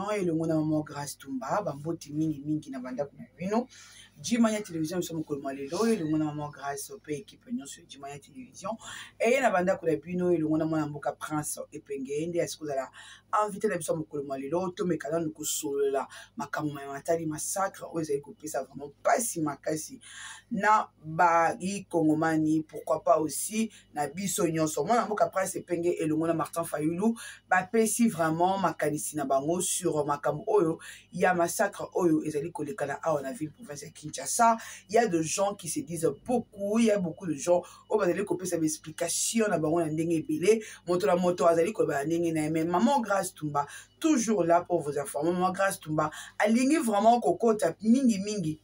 télévision et le monde maman Grâce Tumba bamboti mingi na banda kuna vino Jimanya télévision nous sommes comme lelo et le monde maman Grâce pe équipe nous sur Jimanya télévision et na banda kuna vino et le monde maman Mboka Prince et pengende est-ce que vous allez inviter la biso comme lelo to me kana nous solola makamu matali massacre oza ikope ça vraiment pas si makasi na ba i kongomani pourquoi pas aussi na biso nyonso mwana Mboka Prince et penge et le monde Martin Fayulu ba pesi vraiment makanisi na bango sur makamu oyo il y a massacre oyo ezali kolekana a na ville province ya Kinshasa. Il y a des gens qui se disent beaucoup, il y a beaucoup de gens au bazali ko pesa explication na bango na ndenge belé moto la moto azali ko ba ndenge na mais maman Grâce Tumba toujours là pour vous informer. Maman Grâce Tumba alingi vraiment kokota mingi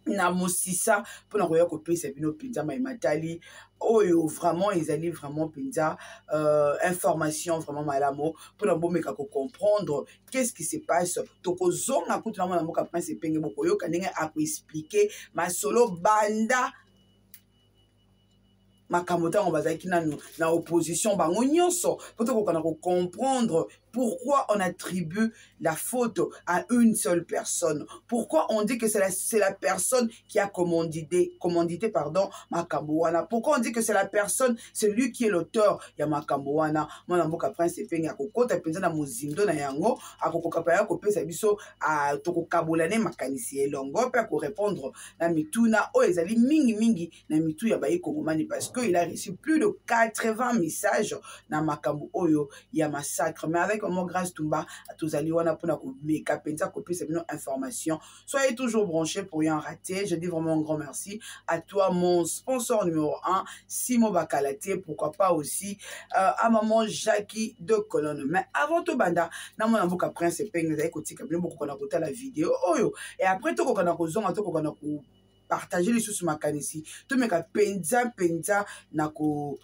na mosisa pour na koya ko pesa bino pinza mai matali oyo vraiment ils allaient vraiment pinza information vraiment malamo pour na bomeka ko comprendre qu'est-ce qui se passe toko zonga kutu na mwana Mboka Prince penge boko yo kanenge a ko expliquer ma solo banda makamota on bazaki na opposition bango nyonso poto ko comprendre pourquoi on attribue la faute à une seule personne. Pourquoi on dit que c'est la personne qui a commandité pardon, Makamboana. Pourquoi on dit que c'est la personne, c'est lui qui est l'auteur ya Makamboana. Mwana Mboka Prince Epenge akokota penza na mozindo na yango akokokapaya ko pesa biso a toko kabolane makanisi elongo pe ko répondre na mituna o ezali mingi na mitu ya baye kongomani parce que il a reçu plus de 80 messages na makambo oyo ya massacre. Mais avec Maman Grâce Tumba, à tous les wana pour na meka penza copier cette information. Soyez toujours branchés pour rien rater. Je dis vraiment un grand merci à toi, mon sponsor numéro 1, Simo Bakalate, pourquoi pas aussi à maman Jackie de Colonne. Mais avant tout banda, na mon Mboka Prince Peng na écouter comme beaucoup qu'on a écouté la vidéo. Oh et après tout qu'on a kozonga to qu'on a partager les choses makanisi. Tout meka penza nako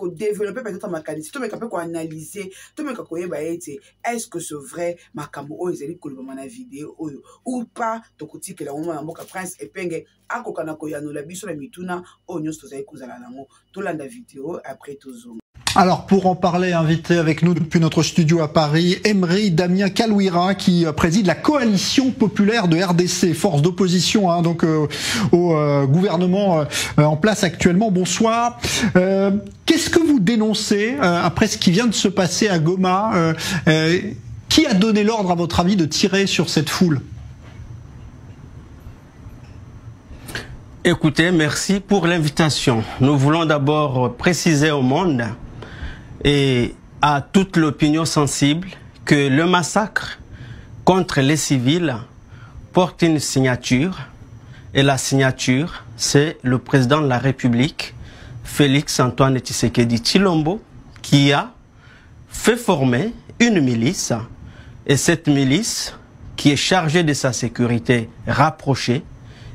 développer peut-être makanisi. Tout meka peut analyser. Tout meka koyeba ete est-ce que c'est vrai makambo o ezali kolobama na vidéo oyo ou pas tokoti que la maman Mboka Prince Epenge akokana koyano la biso na mituna o nyonso tozali kozala nango. Tolanda vidéo après tozo. Alors, pour en parler, invité avec nous depuis notre studio à Paris, Emery Damien Kalouira, qui préside la coalition populaire de RDC, force d'opposition donc au gouvernement en place actuellement. Bonsoir. Qu'est-ce que vous dénoncez après ce qui vient de se passer à Goma? Qui a donné l'ordre, à votre avis, de tirer sur cette foule? Écoutez, merci pour l'invitation. Nous voulons d'abord préciser au monde et à toute l'opinion sensible que le massacre contre les civils porte une signature et la signature, c'est le président de la République, Félix Antoine Tshisekedi Tshilombo, qui a fait former une milice et cette milice qui est chargée de sa sécurité rapprochée,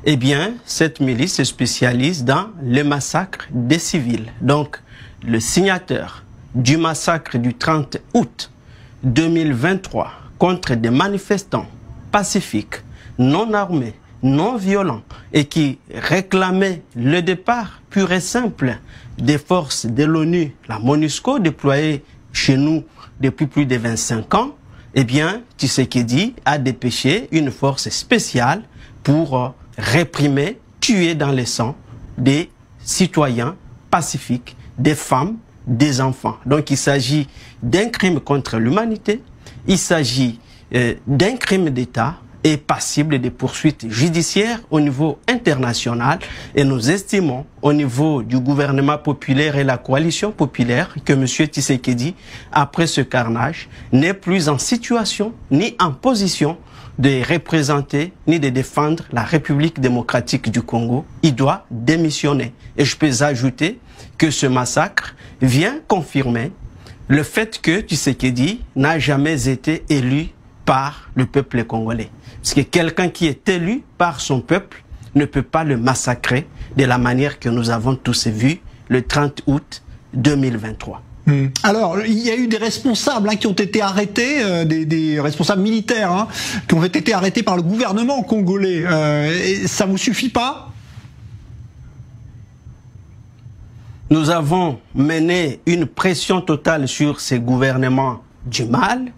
eh bien, cette milice se spécialise dans le massacre des civils. Donc, le signateur du massacre du 30 août 2023 contre des manifestants pacifiques, non armés, non violents et qui réclamaient le départ pur et simple des forces de l'ONU, la MONUSCO, déployée chez nous depuis plus de 25 ans, eh bien, Tshisekedi a dépêché une force spéciale pour réprimer, tuer dans le sang des citoyens pacifiques, des femmes, des enfants. Donc il s'agit d'un crime contre l'humanité, il s'agit d'un crime d'État et passible de poursuites judiciaires au niveau international. Et nous estimons au niveau du gouvernement populaire et la coalition populaire que M. Tshisekedi, après ce carnage, n'est plus en situation ni en position de représenter ni de défendre la République démocratique du Congo. Il doit démissionner. Et je peux ajouter que ce massacre vient confirmer le fait que Tshisekedi n'a jamais été élu par le peuple congolais. Parce que quelqu'un qui est élu par son peuple ne peut pas le massacrer de la manière que nous avons tous vu le 30 août 2023. Alors, il y a eu des responsables qui ont été arrêtés, des responsables militaires qui ont été arrêtés par le gouvernement congolais. Et ça vous suffit pas? Nous avons mené une pression totale sur ces gouvernements du mal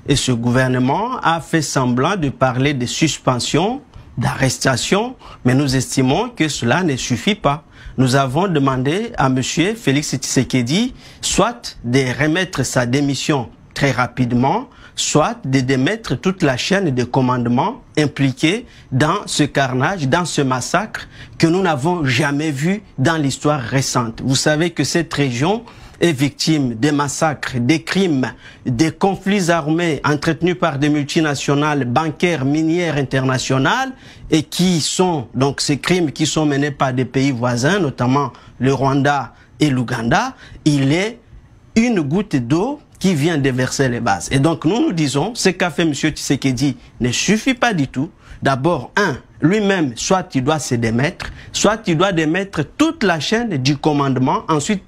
et ce gouvernement a fait semblant de parler de suspension, d'arrestation, mais nous estimons que cela ne suffit pas. Nous avons demandé à M. Félix Tshisekedi soit de remettre sa démission très rapidement, soit de démettre toute la chaîne de commandement impliquée dans ce carnage, dans ce massacre que nous n'avons jamais vu dans l'histoire récente. Vous savez que cette région est victime des massacres, des crimes, des conflits armés entretenus par des multinationales bancaires, minières internationales et qui sont, donc ces crimes qui sont menés par des pays voisins, notamment le Rwanda et l'Ouganda. Il est une goutte d'eau qui vient déverser les bases. Et donc nous disons, ce qu'a fait M. Tshisekedi ne suffit pas du tout. D'abord, lui-même, soit il doit se démettre, soit il doit démettre toute la chaîne du commandement. Ensuite,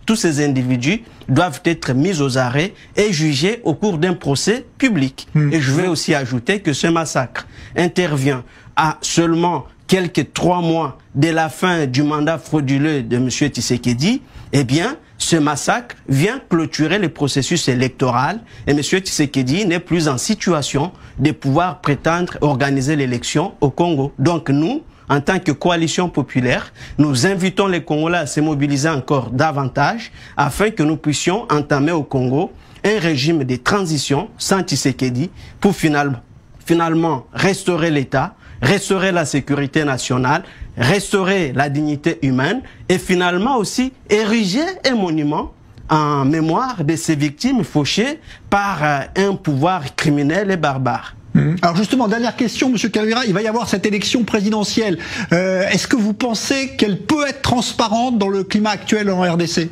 tous ces individus doivent être mis aux arrêts et jugés au cours d'un procès public. Et je vais aussi ajouter que ce massacre intervient à seulement quelques 3 mois de la fin du mandat frauduleux de M. Tshisekedi. Eh bien, ce massacre vient clôturer le processus électoral et M. Tshisekedi n'est plus en situation de pouvoir prétendre organiser l'élection au Congo. Donc nous, en tant que coalition populaire, nous invitons les Congolais à se mobiliser encore davantage afin que nous puissions entamer au Congo un régime de transition sans Tshisekedi pour finalement restaurer l'État, restaurer la sécurité nationale, restaurer la dignité humaine et finalement aussi ériger un monument en mémoire de ces victimes fauchées par un pouvoir criminel et barbare. Alors justement, dernière question, Monsieur Kalouira, il va y avoir cette élection présidentielle. Est-ce que vous pensez qu'elle peut être transparente dans le climat actuel en RDC ?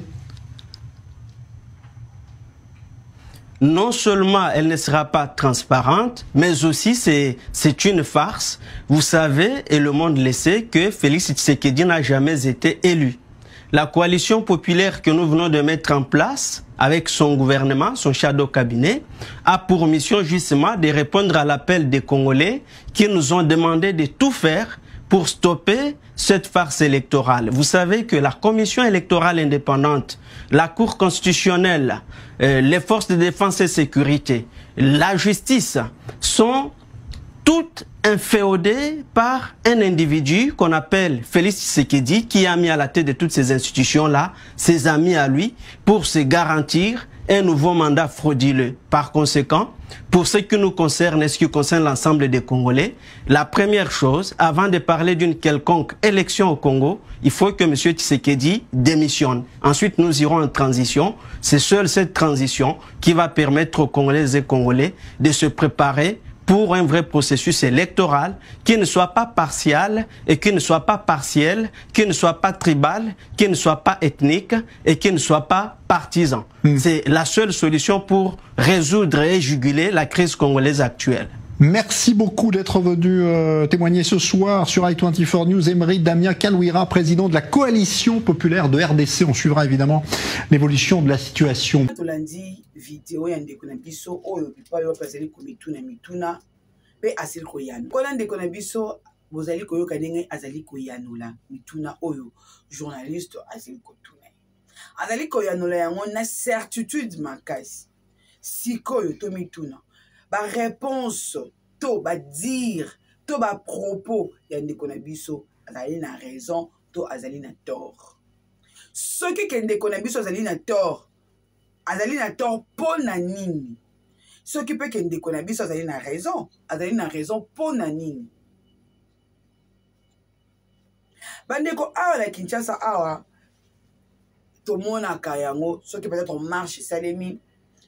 Non seulement elle ne sera pas transparente, mais aussi c'est une farce. Vous savez, et le monde le sait, que Félix Tshisekedi n'a jamais été élu. La coalition populaire que nous venons de mettre en place avec son gouvernement, son shadow cabinet, a pour mission justement de répondre à l'appel des Congolais qui nous ont demandé de tout faire pour stopper cette farce électorale. Vous savez que la commission électorale indépendante, la Cour constitutionnelle, les forces de défense et sécurité, la justice sont toutes inféodées par un individu qu'on appelle Félix Tshisekedi qui a mis à la tête de toutes ces institutions-là ses amis à lui pour se garantir un nouveau mandat frauduleux. Par conséquent, pour ce qui nous concerne et ce qui concerne l'ensemble des Congolais, la première chose, avant de parler d'une quelconque élection au Congo, il faut que M. Tshisekedi démissionne. Ensuite, nous irons en transition. C'est seule cette transition qui va permettre aux Congolaises et Congolais de se préparer pour un vrai processus électoral qui ne soit pas partial et qui ne soit pas partiel, qui ne soit pas tribal, qui ne soit pas ethnique et qui ne soit pas partisan. C'est la seule solution pour résoudre et juguler la crise congolaise actuelle. Merci beaucoup d'être venu témoigner ce soir sur i24 News. Emery Damien Kalouira, président de la coalition populaire de RDC. On suivra évidemment l'évolution de la situation. Vidéo ya ndeko na biso oyo pipa yo pasali ko mituna pe asili ko yano kona ndeko na biso bozali koyoka ndenge azali ko yanula mituna oyo journaliste asili ko tuna azali ko yanula yango na certitude makasi sikoyo to mituna ba réponse to ba dire to ba propos ya ndeko na biso azali na raison to azali na tort soki ke ndeko na biso azali na tort azali na tort po na nini soki pe ke ndeko na biso azali na raison po na nini bandeko awa na Kinshasa awa tomonaka yango soki peut-être marche salemi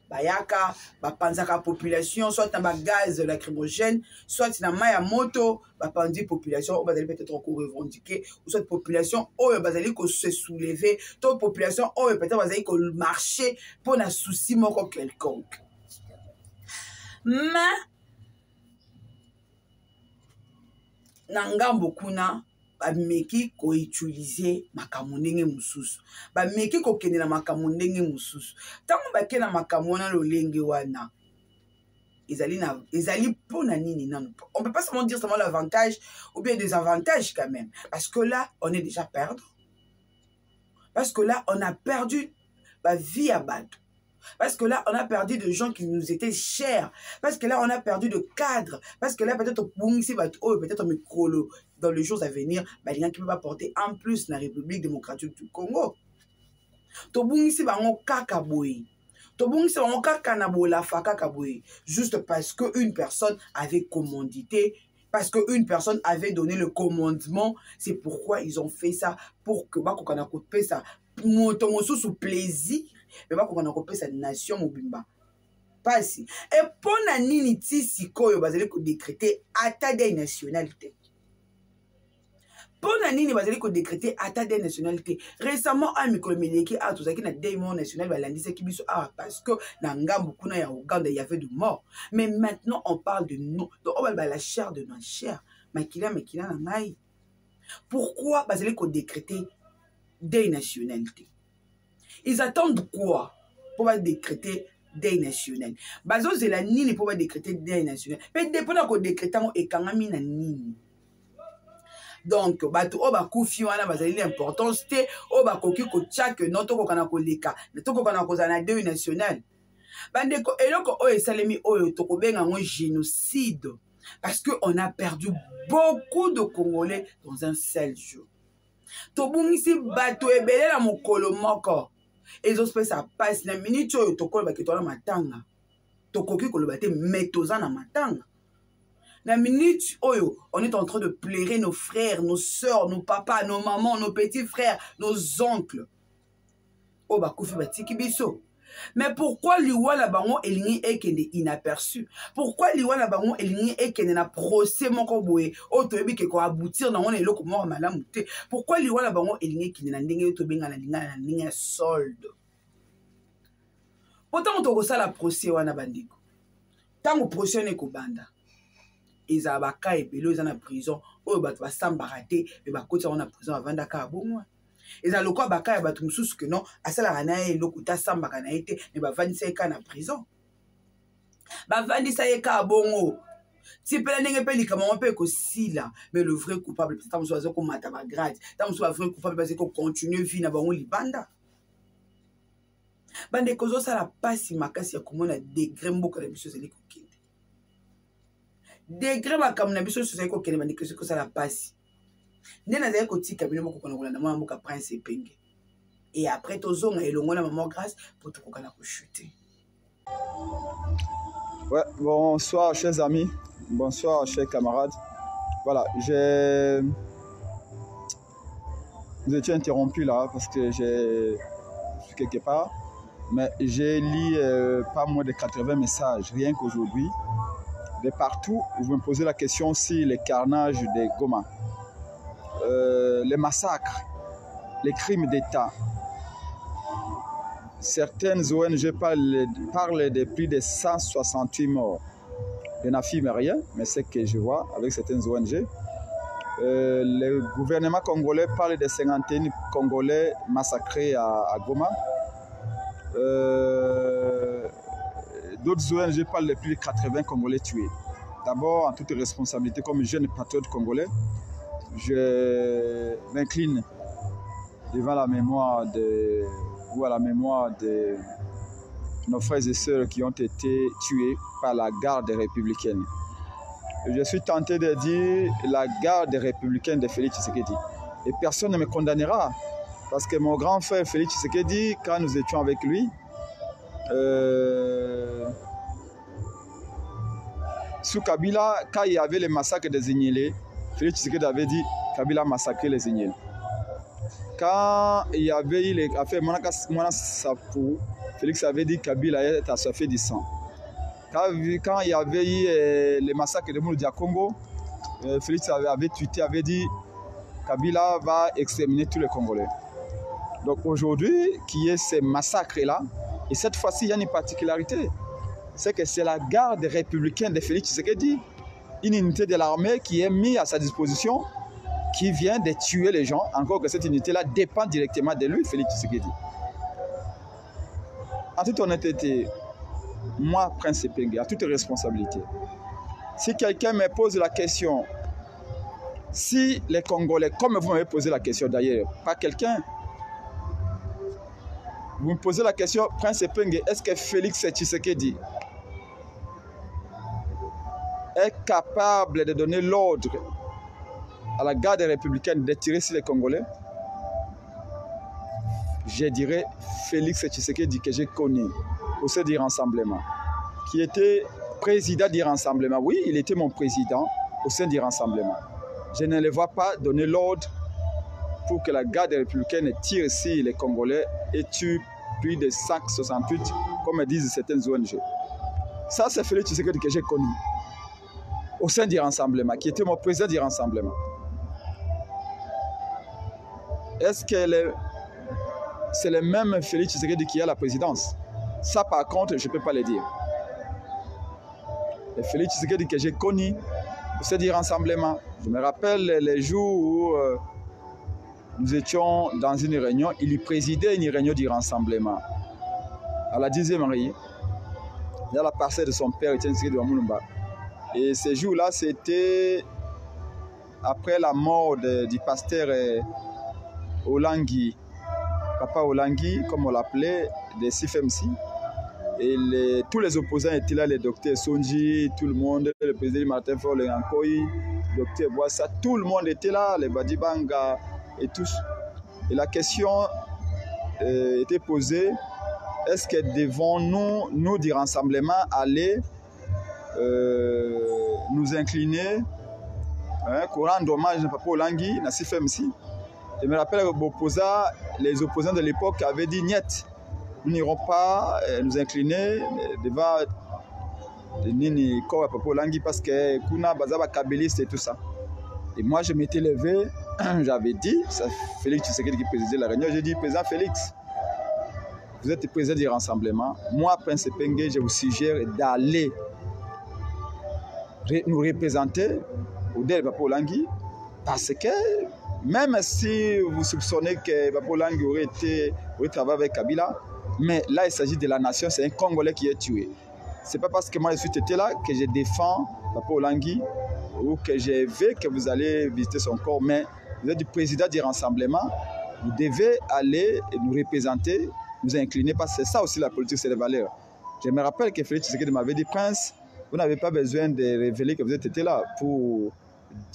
bayaka bapanzaka population soit na gaz lacrymogène soit na maya moto bapandi population bazali peut-être ko revendiquer ou soit population oyo bazali ko se soulever to population oyo peut-être bazali ko marcher pour na souci moko quelconque mais na ngambo kuna bameki ko utiliser makambo ndenge mususu bameki ko kende na makambo ndenge mususu tango bakena na makambo na lolenge wana ezali pona nini nanu on peut pas seulement dire seulement l'avantage ou bien des avantages quand même parce que là on est déjà perdu parce que là on a perdu la vie à battre Parce que là, on a perdu de gens qui nous étaient chers. Parce que là, on a perdu de cadres. Parce que là, peut-être peut-être micro dans les jours à venir, il y a qui va porter en plus la République démocratique du Congo. Juste parce qu'une personne avait commandité, parce qu'une personne avait donné le commandement, c'est pourquoi ils ont fait ça, pour que ça sous plaisir, mais pas sa nation mobimba. Pas si. Et pour la nini tisi koyo bazali ko décréter ata des nationalités. Pour la nini bazali ko décréter ata des nationalités. Récemment à Mikolomeleki a tout ça qui na démon national balandise ki biso parce que na ngambu kuna ya Uganda il y avait de morts. Mais maintenant on parle de nous. Donc on va la chair de ma chair. Makila na ngai. Pourquoi bazali ko décréter des nationalités? Ils attendent quoi pour décréter des nationales? Bazo zela nini pour décréter des nationales? Mais dépendant qu'on décrète et kangami na nini. Donc bato oba kufi wana bazali l'importance te oba koki ko tchak noto ko kana ko leka noto ko kana ko zana deux nationales. Bandeko eloko o esalemi oyo to ko benga ngo génocide parce que on a perdu beaucoup de Congolais dans un seul jour. To bungisi bato ebele na mokolo moko. Et espèces ça passe la minute où tu colles avec toi matanga. Tu coquille que le bâté métosa na matanga. La minute où on est en train de pleurer nos frères, nos sœurs, nos papas, nos mamans, nos petits frères, nos oncles. Oh bah koufi bati kibiso. Mais pourquoi l'Iwana Bango Elini Ekende inaperçu? Pourquoi l'Iwana Bango Elini Ekende na procès mon koboué? Otobi ke ko aboutir na on est loko mort malamouté. Pourquoi l'Iwana Bango Elini Ekende na ndenge otobi na linga solde? Pourtant on to la procès wana bandiko. Tant procès ne ko banda. Ezabaka ebelo za na prison, o ba ba sambaraté e ba koti na prison avant daka bongo. Et ça, le quoi, baka, bah, tout que non, à ça, la ranae, l'okuta, samba, kanaïte, mais bah, vandi, ça, en prison. Bah, vandi, ça, bongo. Si peut la pas comment on peut aussi là, mais le vrai coupable, c'est tant que comme mataba grade, tant que le vrai coupable, parce qu'on continue, vie, na bango, libanda. Bande, kozo, ça, la passe, ma casse, ya, comment on a des grembo, quand la bicho, c'est les coquines. Des grembo, comme la bicho, c'est les coquines, bande, que ça, la passe. Et après, maman grâce pour te chuter. Ouais, bonsoir chers amis, bonsoir chers camarades. Voilà, vous étiez interrompu là parce que je suis quelque part, mais j'ai lu pas moins de 80 messages rien qu'aujourd'hui. De partout, vous me posez la question si les carnages des Goma. Les massacres, les crimes d'État. Certaines ONG parlent de plus de 168 morts. Je n'affirme rien, mais c'est ce que je vois avec certaines ONG. Le gouvernement congolais parle de 51 Congolais massacrés à Goma. D'autres ONG parlent de plus de 80 Congolais tués. D'abord, en toute responsabilité, comme jeune patriote congolais, je m'incline devant la mémoire à la mémoire de nos frères et sœurs qui ont été tués par la garde républicaine. Je suis tenté de dire la garde républicaine de Félix Tshisekedi. Et personne ne me condamnera parce que mon grand frère Félix Tshisekedi, quand nous étions avec lui, sous Kabila, quand il y avait les massacres des Ignélés, Félix Tshisekedi avait dit Kabila a massacré les Ignélés. Quand il y avait eu les affaires Mona Sapou, Félix avait dit Kabila est assoiffé du sang. Quand il y avait eu les massacres de Mouloudia Congo, Félix avait tweeté, avait dit Kabila va exterminer tous les Congolais. Donc aujourd'hui, qui est ces massacres-là, et cette fois-ci, il y a une particularité, c'est que c'est la garde républicaine de Félix Tshisekedi, une unité de l'armée qui est mise à sa disposition, qui vient de tuer les gens, encore que cette unité-là dépend directement de lui, Félix Tshisekedi. En toute honnêteté, moi, Prince Epenge, à toute responsabilité, si quelqu'un me pose la question, si les Congolais, comme vous m'avez posé la question d'ailleurs, pas quelqu'un, Vous me posez la question, Prince Epenge, est-ce que Félix Tshisekedi est capable de donner l'ordre à la garde républicaine de tirer sur les Congolais? Je dirais Félix Tshisekedi que j'ai connu au sein du Rassemblement, qui était président du Rassemblement. Oui, il était mon président au sein du Rassemblement. Je ne le vois pas donner l'ordre pour que la garde républicaine tire sur les Congolais et tue plus de 568, comme disent certaines ONG. Ça, c'est Félix Tshisekedi que j'ai connu au sein du Rassemblement, qui était mon président du Rassemblement. Est-ce que c'est le même Félix Tshisekedi qui a la présidence? Ça, par contre, je ne peux pas le dire. Le Félix Tshisekedi que j'ai connu au sein du Rassemblement, je me rappelle les jours où nous étions dans une réunion, il présidait une réunion du Rassemblement à la 10e rue, dans la parcelle de son père, Etienne Tshisekedi Wamulumba. Et ces jours-là, c'était après la mort du pasteur Olangui, Papa Olangui, comme on l'appelait, des CFMC. Et tous les opposants étaient là, les docteurs Sonji, tout le monde, le président Martin Faure, le Nkoyi, le docteur Boissa, tout le monde était là, les Badibanga et tous. Et la question était posée, est-ce que devons-nous, nous du Rassemblement, aller nous incliner, pour rendre hommage à Papa Olangui, na CFMC? Je me rappelle que les opposants de l'époque avaient dit niet, nous n'irons pas nous incliner devant Nini Kora Papa Olangui parce que Kuna Bazaba Kabiliste et tout ça. Et moi je m'étais levé, j'avais dit, Félix Tshisekedi qui présidait la réunion, j'ai dit, président Félix, vous êtes président du Rassemblement, moi Prince Epenge, je vous suggère d'aller nous représenter au dé de Papa Olangui parce que même si vous soupçonnez que Papa Olangui aurait travaillé avec Kabila, mais là il s'agit de la nation, c'est un Congolais qui est tué. Ce n'est pas parce que moi je suis été là que je défends Papa Olangui ou que je veux que vous allez visiter son corps, mais vous êtes du président du Rassemblement, vous devez aller nous représenter, nous incliner, parce que c'est ça aussi la politique, c'est les valeurs. Je me rappelle que Félix Tshisekedi m'avait dit, Prince, vous n'avez pas besoin de révéler que vous êtes été là pour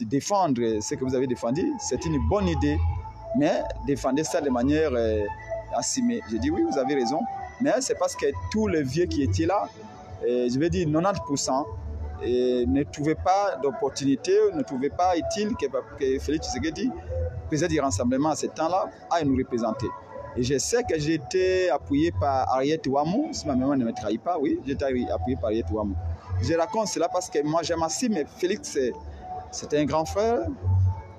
défendre ce que vous avez défendu. C'est une bonne idée, mais défendez ça de manière assumée. J'ai dit oui, vous avez raison, mais c'est parce que tous les vieux qui étaient là, je vais dire 90%, ne trouvaient pas d'opportunité, ne trouvaient pas utile que Félix Tshisekedi, président du Rassemblement à ce temps-là, aille nous représenter. Et je sais que j'ai été appuyé par Ariette Ouamou, si ma mémoire ne me trahit pas, oui, j'ai été appuyé par Ariette Ouamou. Je raconte cela parce que moi j'aime assez, mais Félix, c'est un grand frère.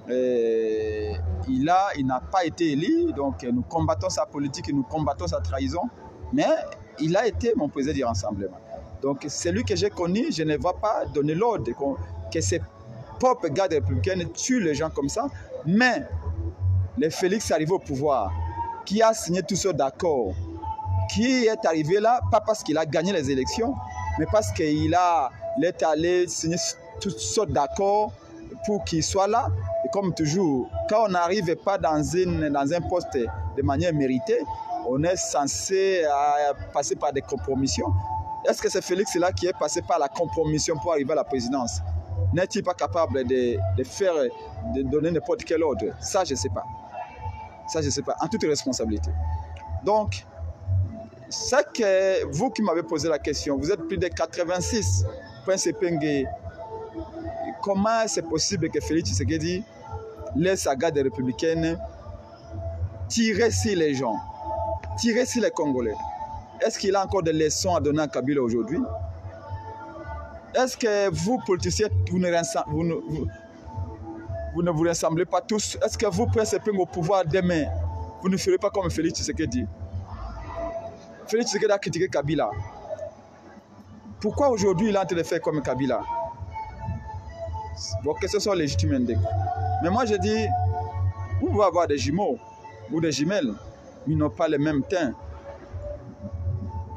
Il n'a pas été élu, donc nous combattons sa politique, nous combattons sa trahison, mais il a été mon président du Rassemblement. Donc celui que j'ai connu, je ne vais pas donner l'ordre que ces propres gardes républicains tuent les gens comme ça, mais le Félix arrivé au pouvoir, qui a signé tout ce d'accord, qui est arrivé là, pas parce qu'il a gagné les élections, mais parce qu'il est allé signer toutes sortes d'accords pour qu'il soit là. Et comme toujours, quand on n'arrive pas dans un poste de manière méritée, on est censé passer par des compromissions. Est-ce que c'est Félix là qui est passé par la compromission pour arriver à la présidence? N'est-il pas capable de donner n'importe quel ordre? Ça, je ne sais pas. Ça, je ne sais pas, en toute responsabilité. Donc, c'est que vous qui m'avez posé la question, vous êtes plus de 86, Prince Epenge, comment c'est possible que Félix Tshisekedi laisse la garde républicaine tirer sur les gens, tirer sur les Congolais? Est-ce qu'il a encore des leçons à donner à Kabila aujourd'hui? Est-ce que vous, politiciens, vous ne vous ressemblez pas tous? Est-ce que vous, Prince Epenge, au pouvoir demain, vous ne ferez pas comme Félix Tshisekedi? Félix Tshisekedi a critiqué Kabila. Pourquoi aujourd'hui il est en train de faire comme Kabila? Vos questions sont légitimes. Mais moi je dis, vous pouvez avoir des jumeaux ou des jumelles, mais ils n'ont pas le même teint.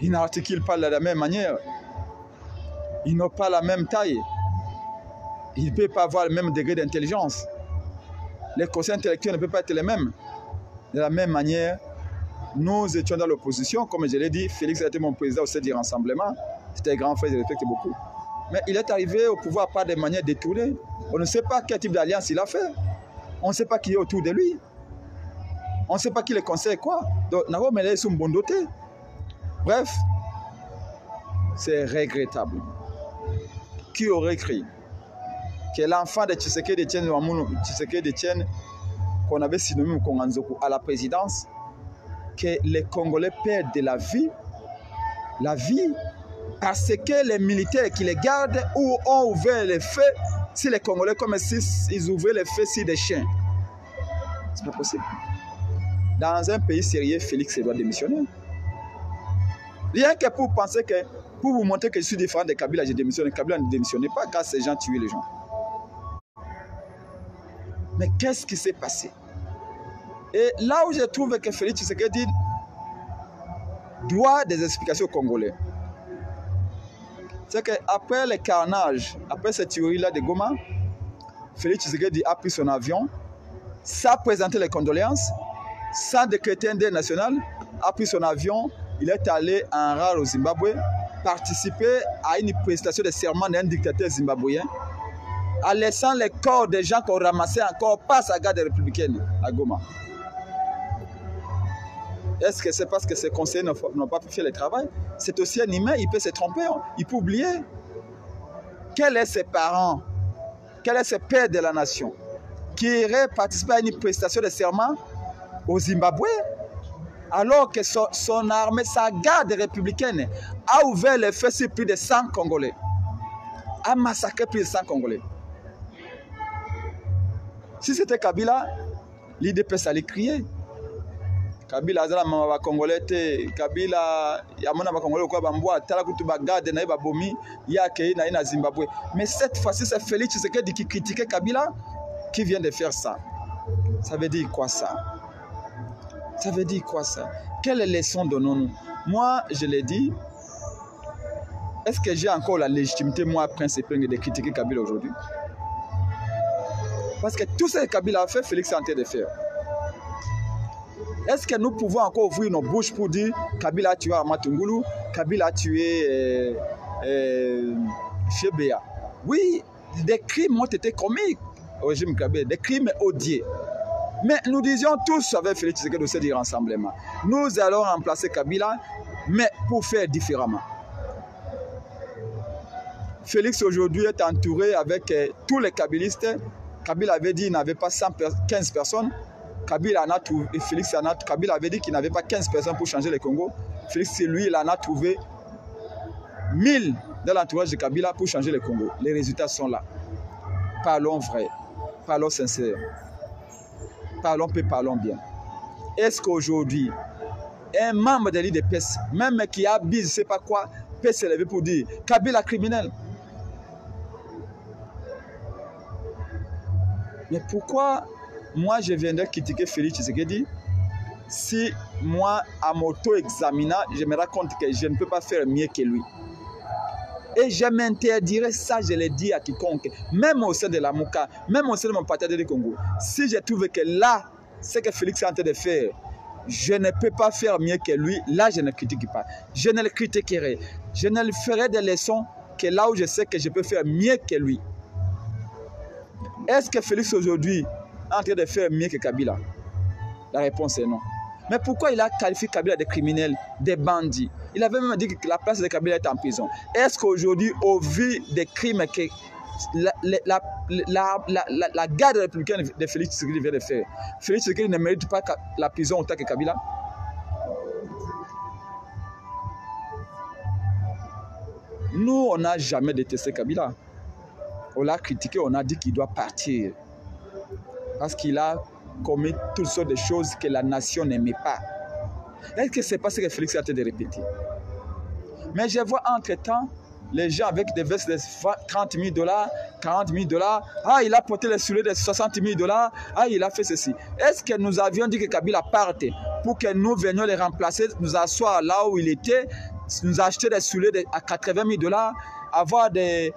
Ils n'articulent pas de la même manière. Ils n'ont pas la même taille. Ils ne peuvent pas avoir le même degré d'intelligence. Les conseils intellectuels ne peuvent pas être les mêmes. De la même manière, Nous étions dans l'opposition, comme je l'ai dit, Félix était mon président au sein du rassemblement. C'était un grand frère, je le respecte beaucoup. Mais il est arrivé au pouvoir par des manières détournées. On ne sait pas quel type d'alliance il a fait. On ne sait pas qui est autour de lui. On ne sait pas qui le conseille quoi. Donc, Naro Mele est sous bon doté. Bref, c'est regrettable. Qui aurait écrit que l'enfant de Tshisekedi Etienne, qu'on avait surnommé Mkonganzoku à la présidence, que les Congolais perdent de la vie, parce que les militaires qui les gardent ou ont ouvert les feux, si les Congolais comme s'ils ouvraient les feux sur des chiens. C'est pas possible. Dans un pays sérieux, Félix doit démissionner. Rien que pour penser que, pour vous montrer que je suis différent de Kabila, j'ai démissionné. Kabila ne démissionnait pas car ces gens tuaient les gens. Mais qu'est-ce qui s'est passé? Et là où je trouve que Félix Tshisekedi doit des explications aux Congolais, c'est qu'après le carnage, après cette tuerie-là de Goma, Félix Tshisekedi a pris son avion, sans présenter les condoléances, sans décréter un deuil national, a pris son avion, il est allé en Harare au Zimbabwe, participer à une prestation de serment d'un dictateur zimbabwéen, en laissant les corps des gens qu'on ramassait encore par sa garde républicaine à Goma. Est-ce que c'est parce que ces conseillers n'ont pas pu faire le travail? C'est aussi un humain, il peut se tromper, il peut oublier. Quels sont ses parents? Quel est ce père de la nation qui irait participer à une prestation de serment au Zimbabwe alors que son armée, sa garde républicaine a ouvert les feux sur plus de 100 Congolais, a massacré plus de 100 Congolais. Si c'était Kabila, l'IDPS allait crier. Kabila azala mama Congolais te, Kabila yamona ba Congolais kwa bambwa tala kutu bagade na babomi yake na ina Zimbabwe. Mais cette fois-ci c'est Félix Tshisekedi qui critiquait Kabila qui vient de faire ça. Ça veut dire quoi ça? Ça veut dire quoi ça? Quelle leçon donnons-nous? Moi, je l'ai dit, est-ce que j'ai encore la légitimité, moi, Prince Epeng, de critiquer Kabila aujourd'hui? Parce que tout ce que Kabila a fait, Félix est en train de faire. Est-ce que nous pouvons encore ouvrir nos bouches pour dire Kabila a tué Amatungulu, Kabila a tué Chebea? Oui, des crimes ont été commis au régime Kabila, des crimes odieux. Mais nous disions tous avec Félix Tshisekedi au sein du rassemblement, nous allons remplacer Kabila, mais pour faire différemment. Félix aujourd'hui est entouré avec tous les kabilistes. Kabila avait dit qu'il n'avait pas 15 personnes. Kabila avait dit qu'il n'avait pas 15 personnes pour changer le Congo. Félix, lui, il en a trouvé 1000 dans l'entourage de Kabila pour changer le Congo. Les résultats sont là. Parlons vrai, parlons sincère. Parlons peu, parlons bien. Est-ce qu'aujourd'hui, un membre de l'IDPS, même qui abuse, je ne sais pas quoi, peut se lever pour dire Kabila criminel? Mais pourquoi moi je viendrais critiquer Félix Tshisekedi si moi, à m'auto-examinant, je me rends compte que je ne peux pas faire mieux que lui? Et je m'interdirais, ça je l'ai dit à quiconque, même au sein de la Mouka, même au sein de mon parti de Congo. Si je trouve que là, ce que Félix est en train de faire, je ne peux pas faire mieux que lui, là je ne critique pas. Je ne le critiquerai. Je ne lui ferai des leçons que là où je sais que je peux faire mieux que lui. Est-ce que Félix aujourd'hui est en train de faire mieux que Kabila? La réponse est non. Mais pourquoi il a qualifié Kabila de criminel, de bandit? Il avait même dit que la place de Kabila est en prison. Est-ce qu'aujourd'hui, au vu des crimes que la garde républicaine de Félix Tshisekedi vient de faire, Félix Tshisekedi ne mérite pas la prison autant que Kabila? Nous, on n'a jamais détesté Kabila. On l'a critiqué, on a dit qu'il doit partir. Parce qu'il a commis toutes sortes de choses que la nation n'aimait pas. Est-ce que c'est pas ce que Félix a été de répéter? Mais je vois entre-temps les gens avec des vestes de 30 000 $, 40 000 $. Ah, il a porté les souliers de 60 000 $. Ah, il a fait ceci. Est-ce que nous avions dit que Kabila parte pour que nous venions les remplacer, nous asseoir là où il était, nous acheter des souliers à 80 000 $, avoir des